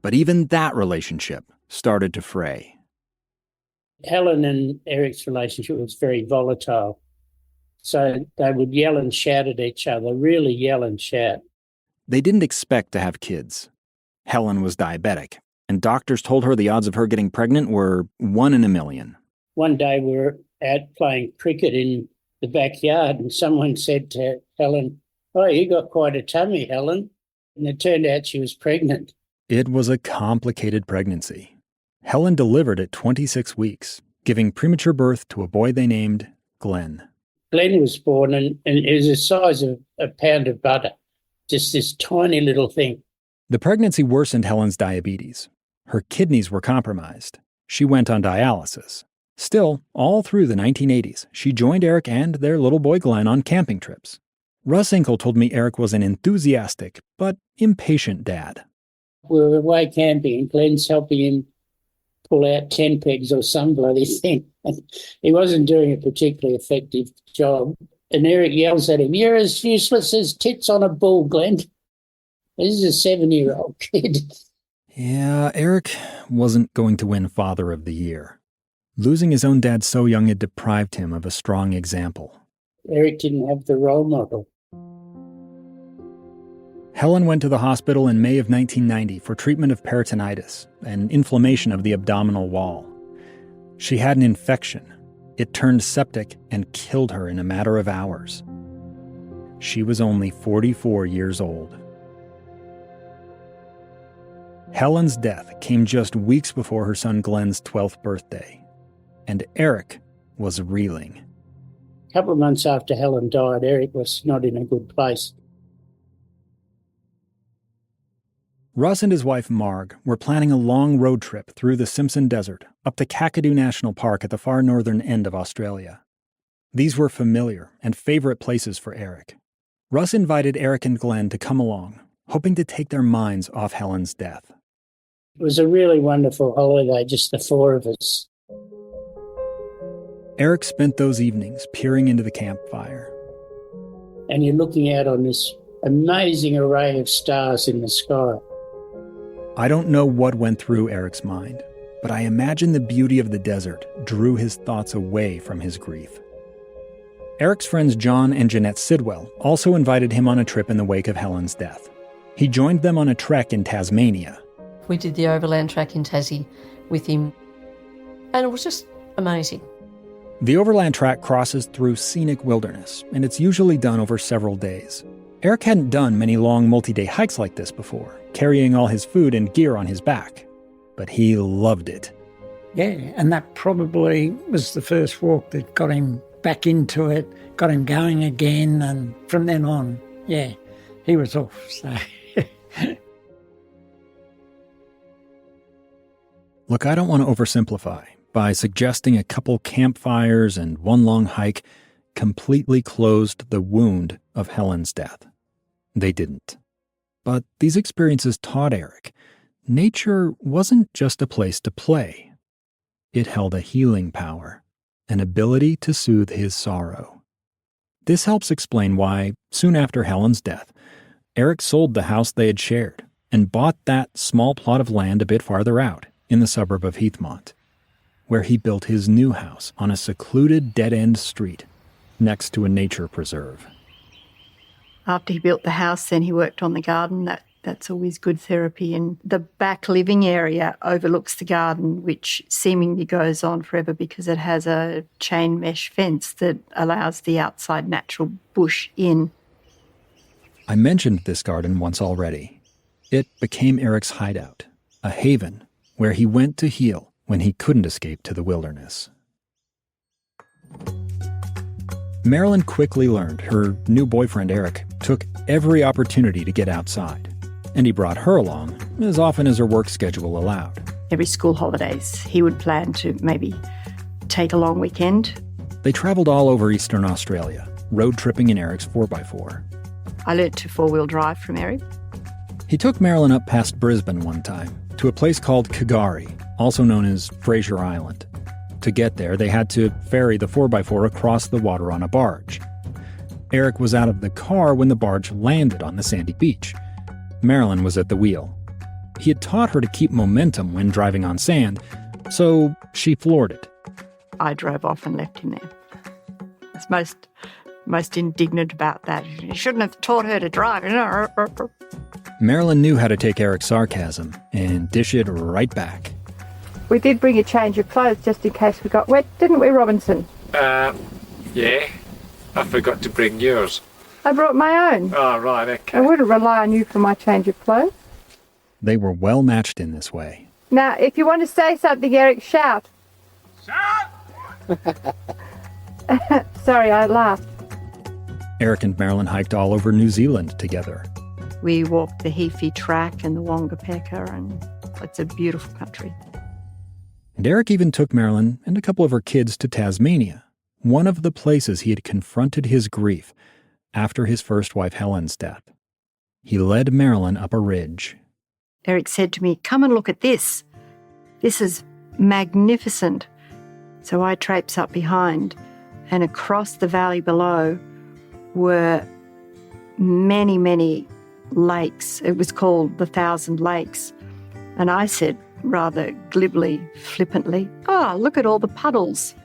But even that relationship started to fray.
Helen and Eric's relationship was very volatile. So they would yell and shout at each other, really yell and shout.
They didn't expect to have kids. Helen was diabetic, and doctors told her the odds of her getting pregnant were 1 in a million.
One day we were out playing cricket in the backyard and someone said to Helen, "Oh, you got quite a tummy, Helen." And it turned out she was pregnant.
It was a complicated pregnancy. Helen delivered at 26 weeks, giving premature birth to a boy they named Glenn.
Glenn was born and it was the size of a pound of butter, just this tiny little thing.
The pregnancy worsened Helen's diabetes. Her kidneys were compromised. She went on dialysis. Still, all through the 1980s, she joined Eric and their little boy Glenn on camping trips. Russ Inkle told me Eric was an enthusiastic but impatient dad.
We were away camping and Glenn's helping him pull out 10 pegs or some bloody thing. And he wasn't doing a particularly effective job. And Eric yells at him, "You're as useless as tits on a bull, Glenn." This is a 7-year-old kid.
Yeah, Eric wasn't going to win Father of the Year. Losing his own dad so young had deprived him of a strong example.
Eric didn't have the role model.
Helen went to the hospital in May of 1990 for treatment of peritonitis, an inflammation of the abdominal wall. She had an infection. It turned septic and killed her in a matter of hours. She was only 44 years old. Helen's death came just weeks before her son Glenn's 12th birthday, and Eric was reeling.
A couple of months after Helen died, Eric was not in a good place.
Russ and his wife Marg were planning a long road trip through the Simpson Desert up to Kakadu National Park at the far northern end of Australia. These were familiar and favorite places for Eric. Russ invited Eric and Glenn to come along, hoping to take their minds off Helen's death.
It was a really wonderful holiday, just the four of us.
Eric spent those evenings peering into the campfire.
And you're looking out on this amazing array of stars in the sky.
I don't know what went through Eric's mind, but I imagine the beauty of the desert drew his thoughts away from his grief. Eric's friends John and Jeanette Sidwell also invited him on a trip in the wake of Helen's death. He joined them on a trek in Tasmania.
We did the overland track in Tassie with him, and it was just amazing.
The overland track crosses through scenic wilderness, and it's usually done over several days. Eric hadn't done many long multi-day hikes like this before, carrying all his food and gear on his back. But he loved it.
Yeah, and that probably was the first walk that got him back into it, got him going again, and from then on, yeah, he was off. So.
Look, I don't want to oversimplify by suggesting a couple campfires and one long hike completely closed the wound of Helen's death. They didn't. But these experiences taught Eric nature wasn't just a place to play. It held a healing power, an ability to soothe his sorrow. This helps explain why, soon after Helen's death, Eric sold the house they had shared and bought that small plot of land a bit farther out in the suburb of Heathmont, where he built his new house on a secluded dead-end street next to a nature preserve.
After he built the house, then he worked on the garden. That's always good therapy. And the back living area overlooks the garden, which seemingly goes on forever because it has a chain mesh fence that allows the outside natural bush in.
I mentioned this garden once already. It became Eric's hideout, a haven where he went to heal when he couldn't escape to the wilderness. Marilyn quickly learned her new boyfriend Eric took every opportunity to get outside, and he brought her along as often as her work schedule allowed.
Every school holidays, he would plan to maybe take a long weekend.
They traveled all over Eastern Australia, road tripping in Eric's 4x4.
I learnt to four-wheel drive from Eric.
He took Marilyn up past Brisbane one time to a place called Kagari, also known as Fraser Island. To get there, they had to ferry the 4x4 across the water on a barge. Eric was out of the car when the barge landed on the sandy beach. Marilyn was at the wheel. He had taught her to keep momentum when driving on sand, so she floored it.
I drove off and left him there. I was most indignant about that. You shouldn't have taught her to drive.
Marilyn knew how to take Eric's sarcasm and dish it right back.
We did bring a change of clothes just in case we got wet, didn't we, Robinson?
Yeah. I forgot to bring yours.
I brought my own.
Oh, right, okay.
I wouldn't rely on you for my change of clothes.
They were well matched in this way.
Now, if you want to say something, Eric, shout.
Shout!
Sorry, I laughed.
Eric and Marilyn hiked all over New Zealand together.
We walked the Heaphy Track and the Wangapeka, and it's a beautiful country.
And Eric even took Marilyn and a couple of her kids to Tasmania, one of the places he had confronted his grief after his first wife Helen's death. He led Marilyn up a ridge.
Eric said to me, "Come and look at this. This is magnificent." So I traipsed up behind, and across the valley below were many, many lakes. It was called the 1,000 Lakes. And I said, rather glibly, flippantly, "Oh, look at all the puddles."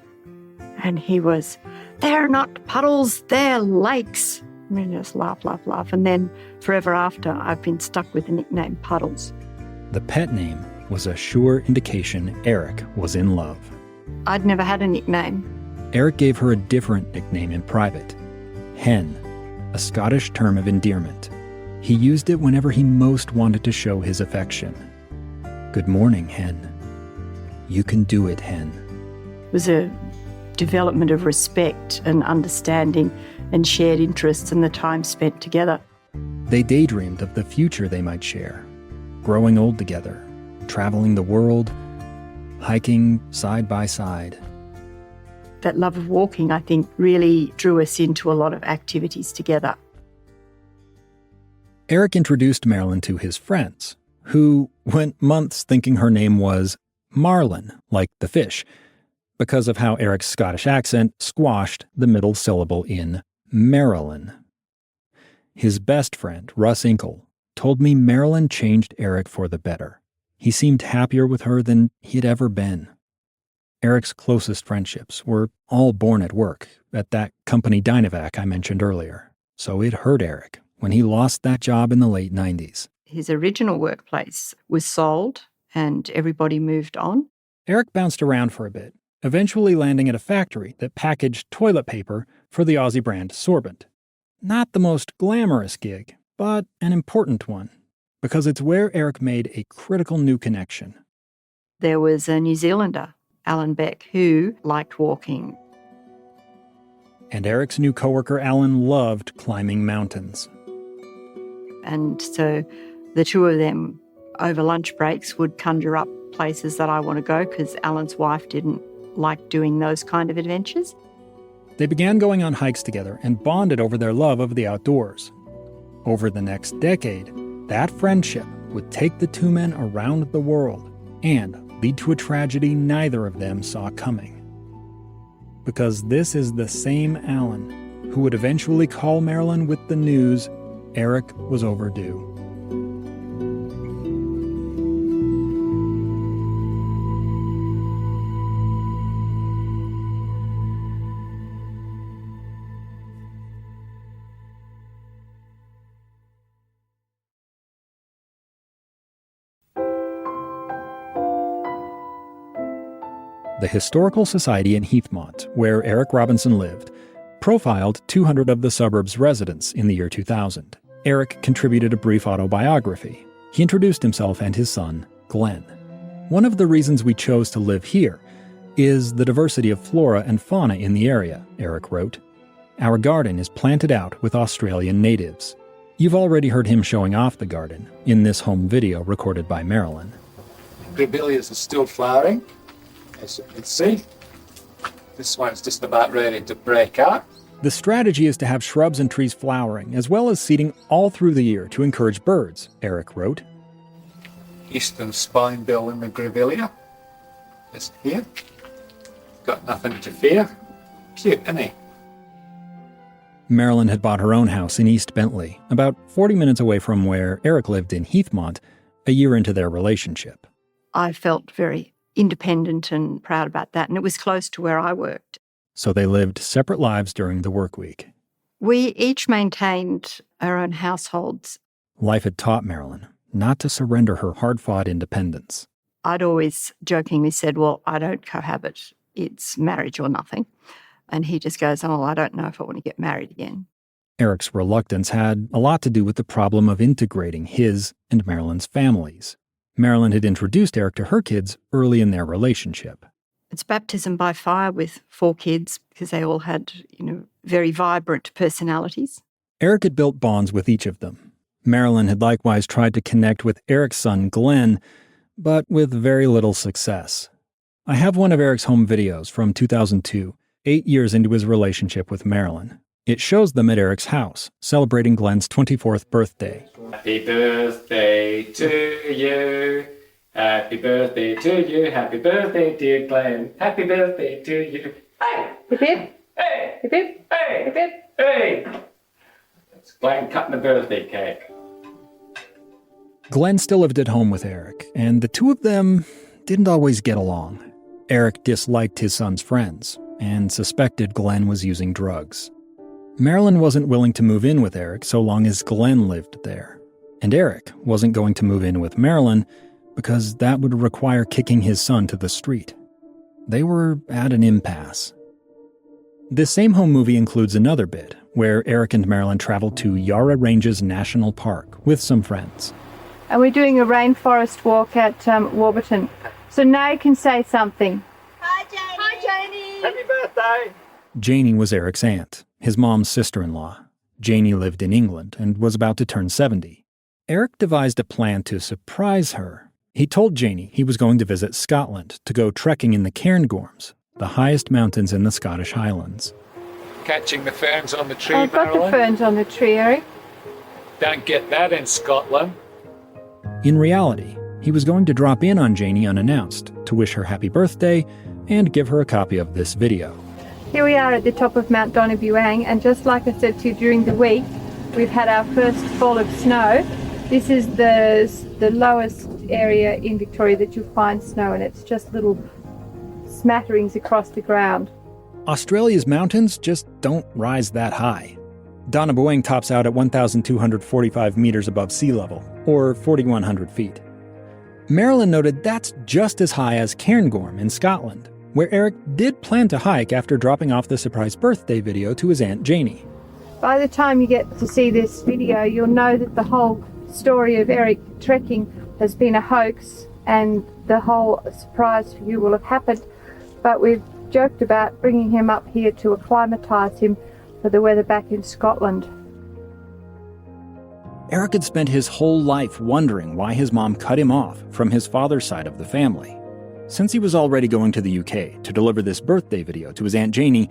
And he was, "They're not puddles, they're lakes." And we just laugh, laugh, laugh. And then forever after, I've been stuck with the nickname Puddles.
The pet name was a sure indication Eric was in love.
I'd never had a nickname.
Eric gave her a different nickname in private, Hen, a Scottish term of endearment. He used it whenever he most wanted to show his affection. "Good morning, Hen. You can do it, Hen."
It was a development of respect and understanding and shared interests and the time spent together.
They daydreamed of the future they might share, growing old together, traveling the world, hiking side by side.
That love of walking, I think, really drew us into a lot of activities together.
Eric introduced Marilyn to his friends, who went months thinking her name was Marlin, like the fish, because of how Eric's Scottish accent squashed the middle syllable in Marilyn. His best friend, Russ Inkle, told me Marilyn changed Eric for the better. He seemed happier with her than he had ever been. Eric's closest friendships were all born at work, at that company Dynavac I mentioned earlier. So it hurt Eric when he lost that job in the late 90s.
His original workplace was sold and everybody moved on.
Eric bounced around for a bit, eventually landing at a factory that packaged toilet paper for the Aussie brand Sorbent. Not the most glamorous gig, but an important one, because it's where Eric made a critical new connection.
There was a New Zealander, Alan Beck, who liked walking.
And Eric's new coworker, Alan, loved climbing mountains.
And so the two of them, over lunch breaks, would conjure up places that I want to go because Alan's wife didn't like doing those kind of adventures.
They began going on hikes together and bonded over their love of the outdoors. Over the next decade, that friendship would take the two men around the world and lead to a tragedy neither of them saw coming. Because this is the same Alan who would eventually call Marilyn with the news Eric was overdue. The Historical Society in Heathmont, where Eric Robinson lived, profiled 200 of the suburb's residents in the year 2000. Eric contributed a brief autobiography. He introduced himself and his son, Glenn. One of the reasons we chose to live here is the diversity of flora and fauna in the area, Eric wrote. Our garden is planted out with Australian natives. You've already heard him showing off the garden in this home video recorded by Marilyn.
Grevilleas are still flowering, as you can see. This one's just about ready to break out.
The strategy is to have shrubs and trees flowering, as well as seeding all through the year to encourage birds, Eric wrote.
Eastern spinebill in the Grevillea. Just here. Got nothing to fear. Cute, isn't he?
Marilyn had bought her own house in East Bentley, about 40 minutes away from where Eric lived in Heathmont, a year into their relationship.
I felt very independent and proud about that, and it was close to where I worked.
So they lived separate lives during the work week.
We each maintained our own households.
Life had taught Marilyn not to surrender her hard-fought independence.
I'd always jokingly said, well, I don't cohabit. It's marriage or nothing. And he just goes, oh, I don't know if I want to get married again.
Eric's reluctance had a lot to do with the problem of integrating his and Marilyn's families. Marilyn had introduced Eric to her kids early in their relationship.
It's baptism by fire with 4 kids because they all had, very vibrant personalities.
Eric had built bonds with each of them. Marilyn had likewise tried to connect with Eric's son, Glenn, but with very little success. I have one of Eric's home videos from 2002, 8 years into his relationship with Marilyn. It shows them at Eric's house, celebrating Glenn's 24th birthday.
Happy birthday to you. Happy birthday to you. Happy birthday, dear Glenn. Happy birthday to you. Hey!
Hip hip.
Hey!
Hip hip.
Hey!
Hip hip.
Hey! It's Glenn cutting the birthday cake.
Glenn still lived at home with Eric, and the two of them didn't always get along. Eric disliked his son's friends and suspected Glenn was using drugs. Marilyn wasn't willing to move in with Eric so long as Glenn lived there, and Eric wasn't going to move in with Marilyn because that would require kicking his son to the street. They were at an impasse. This same home movie includes another bit where Eric and Marilyn traveled to Yarra Ranges National Park with some friends.
And we're doing a rainforest walk at Warburton. So now you can say something. Hi, Janie. Hi, Janie.
Happy birthday.
Janie was Eric's aunt, his mom's sister-in-law. Janie lived in England and was about to turn 70. Eric devised a plan to surprise her. He told Janie he was going to visit Scotland to go trekking in the Cairngorms, the highest mountains in the Scottish Highlands.
Catching the ferns on the tree,
I've got
Marilyn.
the ferns on the tree, Eric.
Don't get that in Scotland.
In reality, he was going to drop in on Janie unannounced to wish her happy birthday and give her a copy of this video.
Here we are at the top of Mount Donabuang, and just like I said to you during the week, we've had our first fall of snow. This is the lowest area in Victoria that you'll find snow, and it's just little smatterings across the ground.
Australia's mountains just don't rise that high. Donabuang tops out at 1,245 meters above sea level, or 4,100 feet. Marilyn noted that's just as high as Cairngorm in Scotland, where Eric did plan to hike after dropping off the surprise birthday video to his Aunt Janie.
By the time you get to see this video, you'll know that the whole story of Eric trekking has been a hoax, and the whole surprise for you will have happened. But we've joked about bringing him up here to acclimatise him for the weather back in Scotland.
Eric had spent his whole life wondering why his mom cut him off from his father's side of the family. Since he was already going to the UK to deliver this birthday video to his Aunt Janie,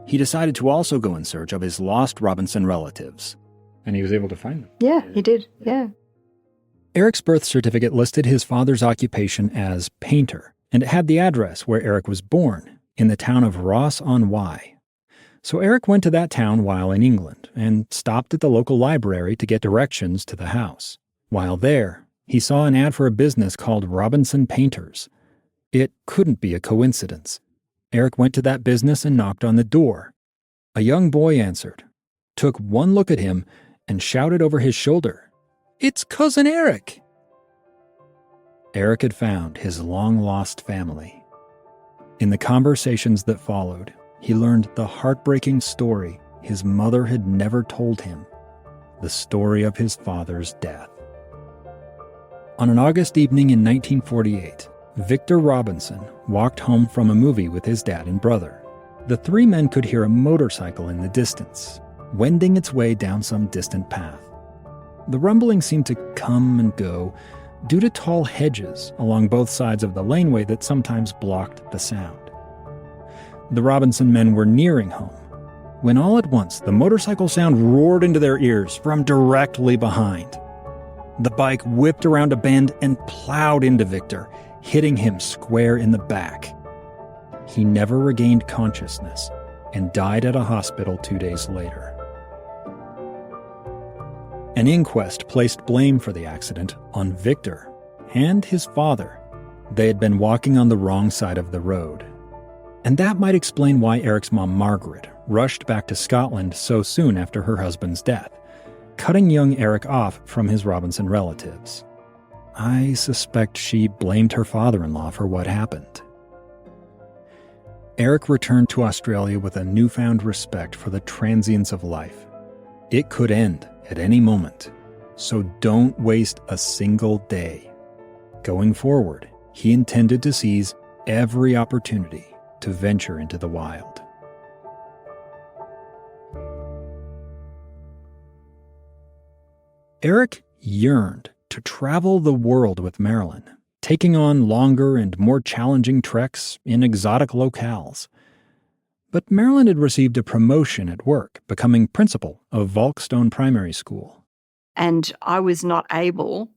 he decided to also go in search of his lost Robinson relatives.
And he was able to find them.
Yeah, he did, yeah.
Eric's birth certificate listed his father's occupation as painter, and it had the address where Eric was born, in the town of Ross-on-Wye. So Eric went to that town while in England and stopped at the local library to get directions to the house. While there, he saw an ad for a business called Robinson Painters. It couldn't be a coincidence. Eric went to that business and knocked on the door. A young boy answered, took one look at him, and shouted over his shoulder, "It's Cousin Eric!" Eric had found his long-lost family. In the conversations that followed, he learned the heartbreaking story his mother had never told him, the story of his father's death. On an August evening in 1948, Victor Robinson walked home from a movie with his dad and brother. The three men could hear a motorcycle in the distance, wending its way down some distant path. The rumbling seemed to come and go due to tall hedges along both sides of the laneway that sometimes blocked the sound. The Robinson men were nearing home, when all at once the motorcycle sound roared into their ears from directly behind. The bike whipped around a bend and plowed into Victor, hitting him square in the back. He never regained consciousness and died at a hospital 2 days later. An inquest placed blame for the accident on Victor and his father. They had been walking on the wrong side of the road. And that might explain why Eric's mom, Margaret, rushed back to Scotland so soon after her husband's death, cutting young Eric off from his Robinson relatives. I suspect she blamed her father-in-law for what happened. Eric returned to Australia with a newfound respect for the transience of life. It could end at any moment, so don't waste a single day. Going forward, he intended to seize every opportunity to venture into the wild. Eric yearned to travel the world with Marilyn, taking on longer and more challenging treks in exotic locales. But Marilyn had received a promotion at work, becoming principal of Volkstone Primary School.
And I was not able,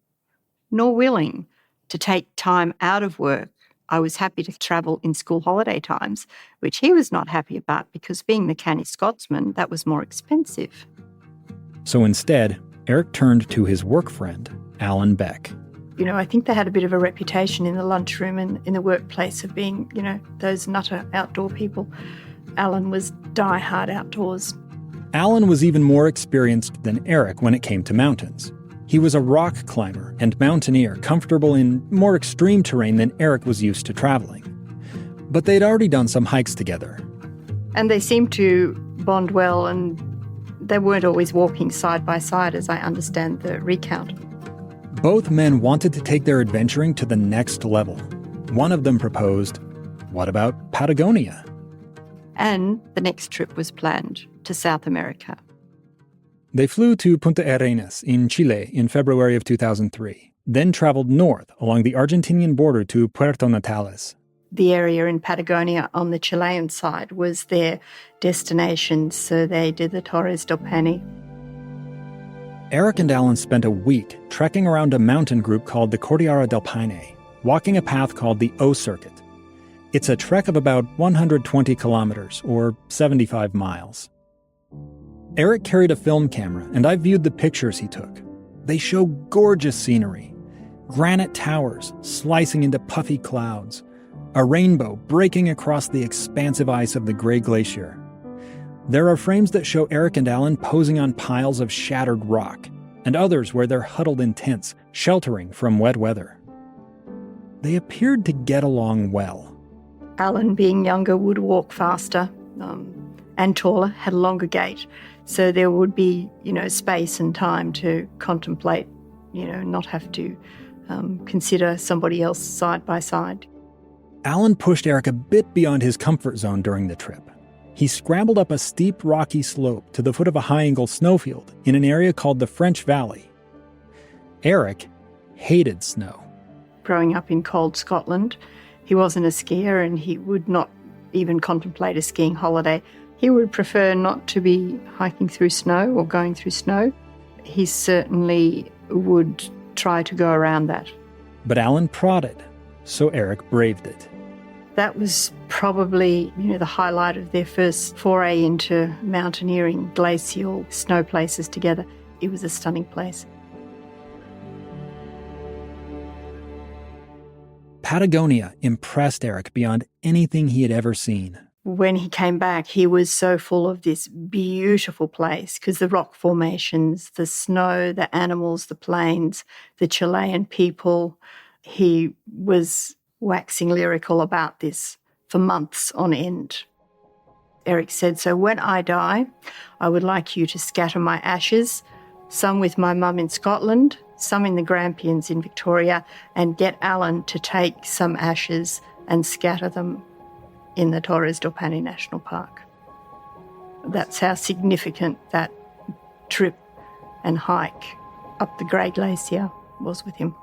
nor willing, to take time out of work. I was happy to travel in school holiday times, which he was not happy about because being the canny Scotsman, that was more expensive.
So instead, Eric turned to his work friend, Alan Beck.
You know, I think they had a bit of a reputation in the lunchroom and in the workplace of being, those nutter outdoor people. Alan was die-hard outdoors.
Alan was even more experienced than Eric when it came to mountains. He was a rock climber and mountaineer, comfortable in more extreme terrain than Eric was used to traveling. But they'd already done some hikes together.
And they seemed to bond well, and they weren't always walking side by side, as I understand the recount.
Both men wanted to take their adventuring to the next level. One of them proposed, what about Patagonia?
And the next trip was planned to South America.
They flew to Punta Arenas in Chile in February of 2003, then traveled north along the Argentinian border to Puerto Natales.
The area in Patagonia on the Chilean side was their destination, so they did the Torres del Paine.
Eric and Alan spent a week trekking around a mountain group called the Cordillera del Paine, walking a path called the O Circuit. It's a trek of about 120 kilometers, or 75 miles. Eric carried a film camera, and I viewed the pictures he took. They show gorgeous scenery. Granite towers slicing into puffy clouds. A rainbow breaking across the expansive ice of the Gray Glacier. There are frames that show Eric and Alan posing on piles of shattered rock, and others where they're huddled in tents, sheltering from wet weather. They appeared to get along well.
Alan, being younger, would walk faster and taller, had a longer gait. So there would be, space and time to contemplate, not have to consider somebody else side by side.
Alan pushed Eric a bit beyond his comfort zone during the trip. He scrambled up a steep, rocky slope to the foot of a high-angle snowfield in an area called the French Valley. Eric hated snow.
Growing up in cold Scotland, he wasn't a skier and he would not even contemplate a skiing holiday. He would prefer not to be hiking through snow or going through snow. He certainly would try to go around that.
But Alan prodded, so Eric braved it.
That was probably, the highlight of their first foray into mountaineering, glacial snow places together. It was a stunning place.
Patagonia impressed Eric beyond anything he had ever seen.
When he came back, he was so full of this beautiful place because the rock formations, the snow, the animals, the plains, the Chilean people. He was waxing lyrical about this for months on end. Eric said, "So when I die, I would like you to scatter my ashes, some with my mum in Scotland, some in the Grampians in Victoria, and get Alan to take some ashes and scatter them in the Torres del Paine National Park." That's how significant that trip and hike up the Grey Glacier was with him.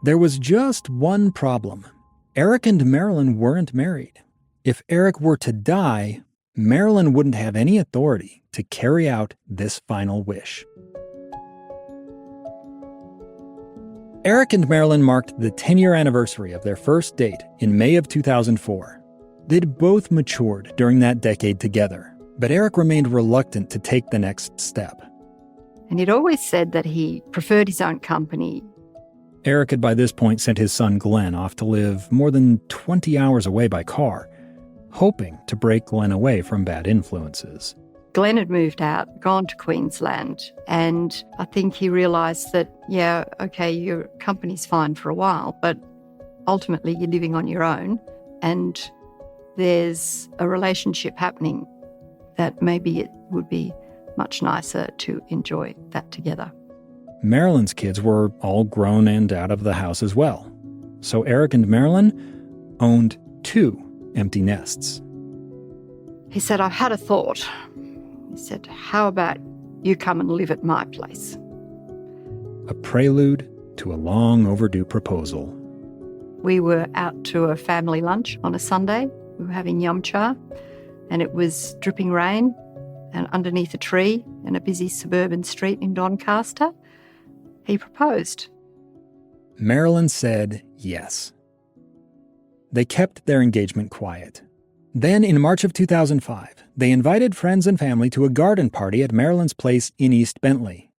There was just one problem. Eric and Marilyn weren't married. If Eric were to die, Marilyn wouldn't have any authority to carry out this final wish. Eric and Marilyn marked the 10-year anniversary of their first date in May of 2004. They'd both matured during that decade together, but Eric remained reluctant to take the next step.
And he'd always said that he preferred his own company.
Eric had by this point sent his son Glenn off to live more than 20 hours away by car, hoping to break Glenn away from bad influences.
Glenn had moved out, gone to Queensland, and I think he realised that, yeah, okay, your company's fine for a while, but ultimately you're living on your own, and there's a relationship happening that maybe it would be much nicer to enjoy that together.
Marilyn's kids were all grown and out of the house as well. So Eric and Marilyn owned 2 empty nests.
He said, I've had a thought. He said, how about you come and live at my place?
A prelude to a long overdue proposal.
We were out to a family lunch on a Sunday. We were having yum cha, and it was dripping rain, and underneath a tree in a busy suburban street in Doncaster, he proposed.
Marilyn said yes. They kept their engagement quiet. Then, in March of 2005, they invited friends and family to a garden party at Marilyn's place in East Bentley.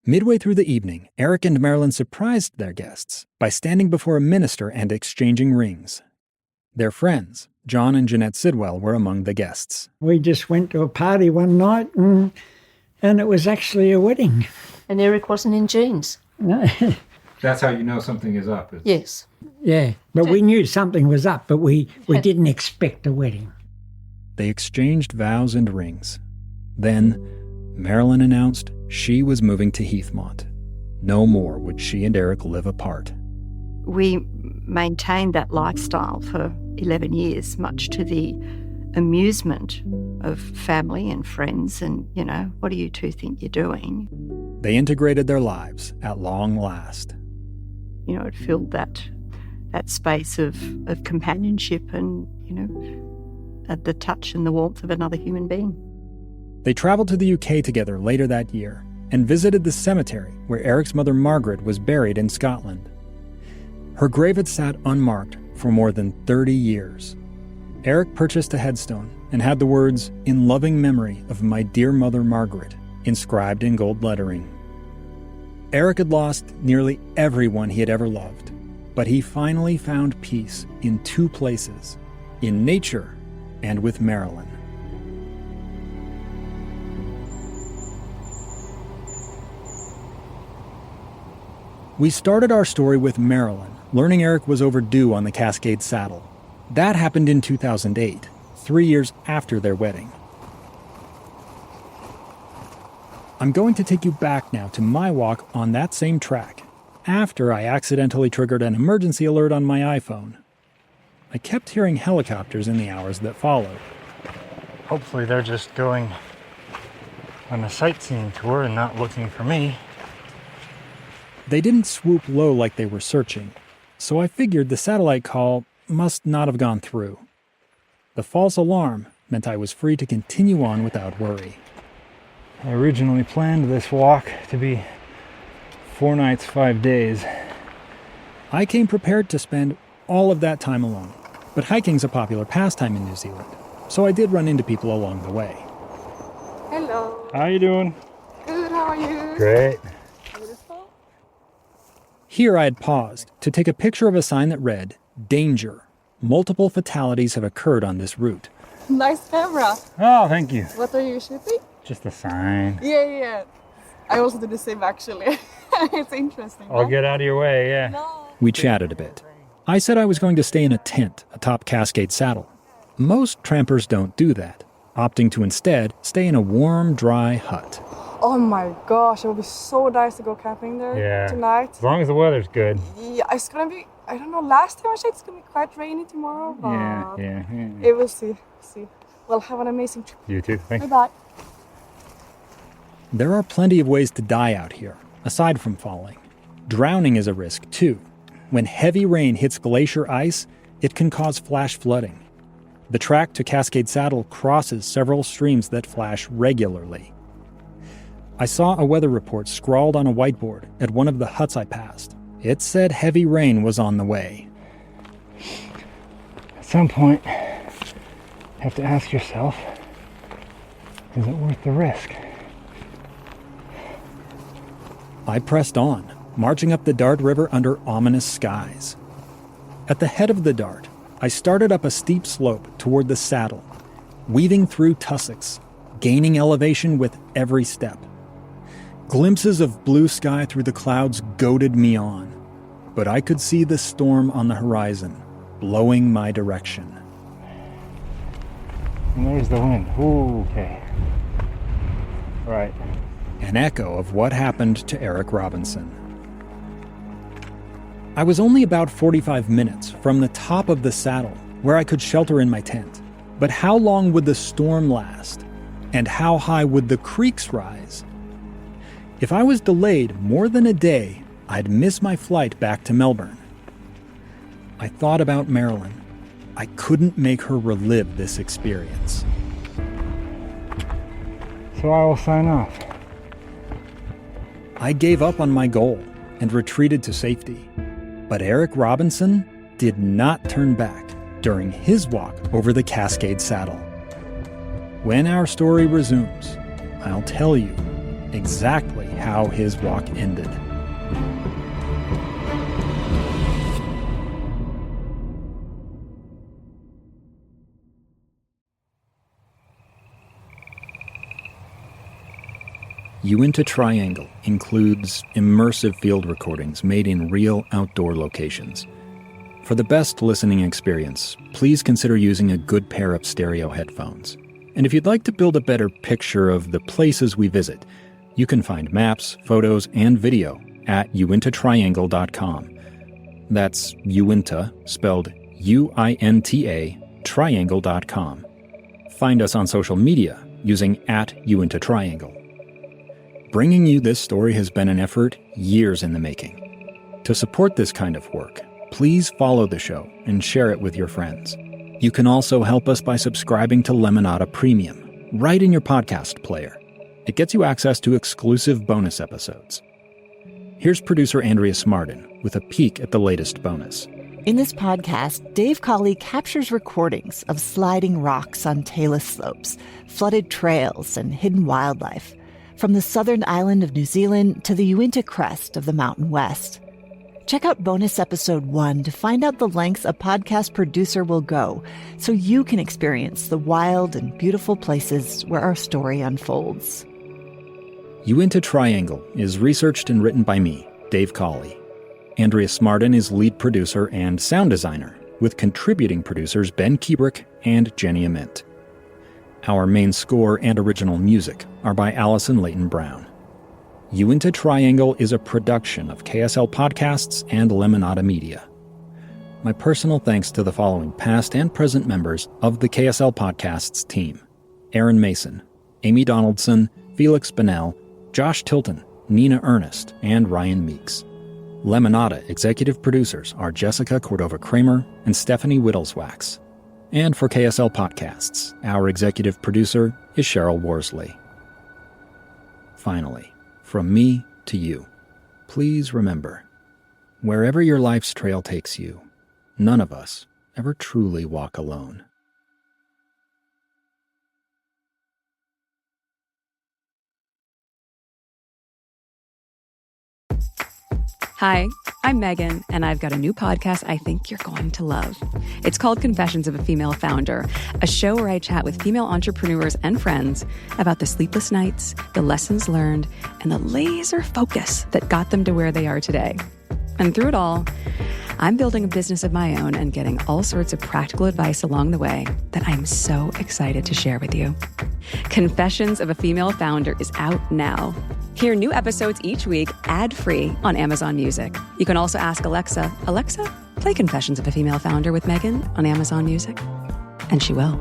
Midway through the evening, Eric and Marilyn surprised their guests by standing before a minister and exchanging rings. Their friends, John and Jeanette Sidwell, were among the guests.
We just went to a party one night and it was actually a wedding.
And Eric wasn't in jeans.
No.
That's how you know something is up.
Yes.
Yeah, but we knew something was up, but we didn't expect a wedding.
They exchanged vows and rings. Then, Marilyn announced she was moving to Heathmont. No more would she and Eric live apart.
We maintained that lifestyle for 11 years, much to the amusement of family and friends. And, you know, what do you two think you're doing?
They integrated their lives at long last.
You know, it filled that space of companionship and, you know, the touch and the warmth of another human being.
They traveled to the UK together later that year and visited the cemetery where Eric's mother Margaret was buried in Scotland. Her grave had sat unmarked for more than 30 years. Eric purchased a headstone and had the words, "In loving memory of my dear mother Margaret," inscribed in gold lettering. Eric had lost nearly everyone he had ever loved, but he finally found peace in 2 places, in nature and with Marilyn. We started our story with Marilyn, learning Eric was overdue on the Cascade Saddle. That happened in 2008, 3 years after their wedding. I'm going to take you back now to my walk on that same track, after I accidentally triggered an emergency alert on my iPhone. I kept hearing helicopters in the hours that followed.
Hopefully they're just going on a sightseeing tour and not looking for me.
They didn't swoop low like they were searching, so I figured the satellite call must not have gone through. The false alarm meant I was free to continue on without worry.
I originally planned this walk to be 4 nights, 5 days.
I came prepared to spend all of that time alone, but hiking's a popular pastime in New Zealand, so I did run into people along the way.
Hello.
How you doing?
Good, how are you?
Great.
Beautiful.
Here I had paused to take a picture of a sign that read, "Danger. Multiple fatalities have occurred on this route."
Nice camera.
Oh, thank you.
What are you shooting?
Just a sign.
Yeah. I also do the same, actually. It's interesting.
I'll get out of your way, yeah.
No.
We chatted a bit. I said I was going to stay in a tent atop Cascade Saddle. Most trampers don't do that, opting to instead stay in a warm, dry hut.
Oh my gosh, it would be so nice to go camping there tonight.
As long as the weather's good.
Yeah, it's gonna be, I don't know, last time I checked it's gonna be quite rainy tomorrow, but
Yeah.
it will see. Well, have an amazing trip.
You too, thanks.
Bye-bye.
There are plenty of ways to die out here, aside from falling. Drowning is a risk, too. When heavy rain hits glacier ice, it can cause flash flooding. The track to Cascade Saddle crosses several streams that flash regularly. I saw a weather report scrawled on a whiteboard at one of the huts I passed. It said heavy rain was on the way.
At some point, you have to ask yourself, is it worth the risk?
I pressed on, marching up the Dart River under ominous skies. At the head of the Dart, I started up a steep slope toward the saddle, weaving through tussocks, gaining elevation with every step. Glimpses of blue sky through the clouds goaded me on, but I could see the storm on the horizon, blowing my direction.
And there's the wind. Ooh, okay. Right.
An echo of what happened to Eric Robinson. I was only about 45 minutes from the top of the saddle, where I could shelter in my tent. But how long would the storm last? And how high would the creeks rise? If I was delayed more than a day, I'd miss my flight back to Melbourne. I thought about Marilyn. I couldn't make her relive this experience.
So I will sign off.
I gave up on my goal and retreated to safety. But Eric Robinson did not turn back during his walk over the Cascade Saddle. When our story resumes, I'll tell you exactly how his walk ended. Uinta Triangle includes immersive field recordings made in real outdoor locations. For the best listening experience, please consider using a good pair of stereo headphones. And if you'd like to build a better picture of the places we visit, you can find maps, photos, and video at uintatriangle.com. That's Uinta, spelled U-I-N-T-A, triangle.com. Find us on social media using @UintaTriangle. Bringing you this story has been an effort years in the making. To support this kind of work, please follow the show and share it with your friends. You can also help us by subscribing to Lemonada Premium, right in your podcast player. It gets you access to exclusive bonus episodes. Here's producer Andrea Smartin with a peek at the latest bonus.
In this podcast, Dave Cawley captures recordings of sliding rocks on Talus slopes, flooded trails, and hidden wildlife, from the southern island of New Zealand to the Uinta crest of the Mountain West. Check out bonus episode 1 to find out the lengths a podcast producer will go so you can experience the wild and beautiful places where our story unfolds.
Uinta Triangle is researched and written by me, Dave Cawley. Andrea Smartin is lead producer and sound designer, with contributing producers Ben Kubrick and Jenny Ament. Our main score and original music are by Allison Leighton Brown. Uinta Triangle is a production of KSL Podcasts and Lemonada Media. My personal thanks to the following past and present members of the KSL Podcasts team: Aaron Mason, Amy Donaldson, Felix Bennell, Josh Tilton, Nina Ernest, and Ryan Meeks. Lemonada executive producers are Jessica Cordova-Kramer and Stephanie Whittleswax. And for KSL Podcasts, our executive producer is Cheryl Worsley. Finally, from me to you, please remember, wherever your life's trail takes you, none of us ever truly walk alone.
Hi, I'm Megan, and I've got a new podcast I think you're going to love. It's called Confessions of a Female Founder, a show where I chat with female entrepreneurs and friends about the sleepless nights, the lessons learned, and the laser focus that got them to where they are today. And through it all, I'm building a business of my own and getting all sorts of practical advice along the way that I'm so excited to share with you. Confessions of a Female Founder is out now. Hear new episodes each week ad-free on Amazon Music. You can also ask Alexa, "Alexa, play Confessions of a Female Founder with Megan" on Amazon Music. And she will.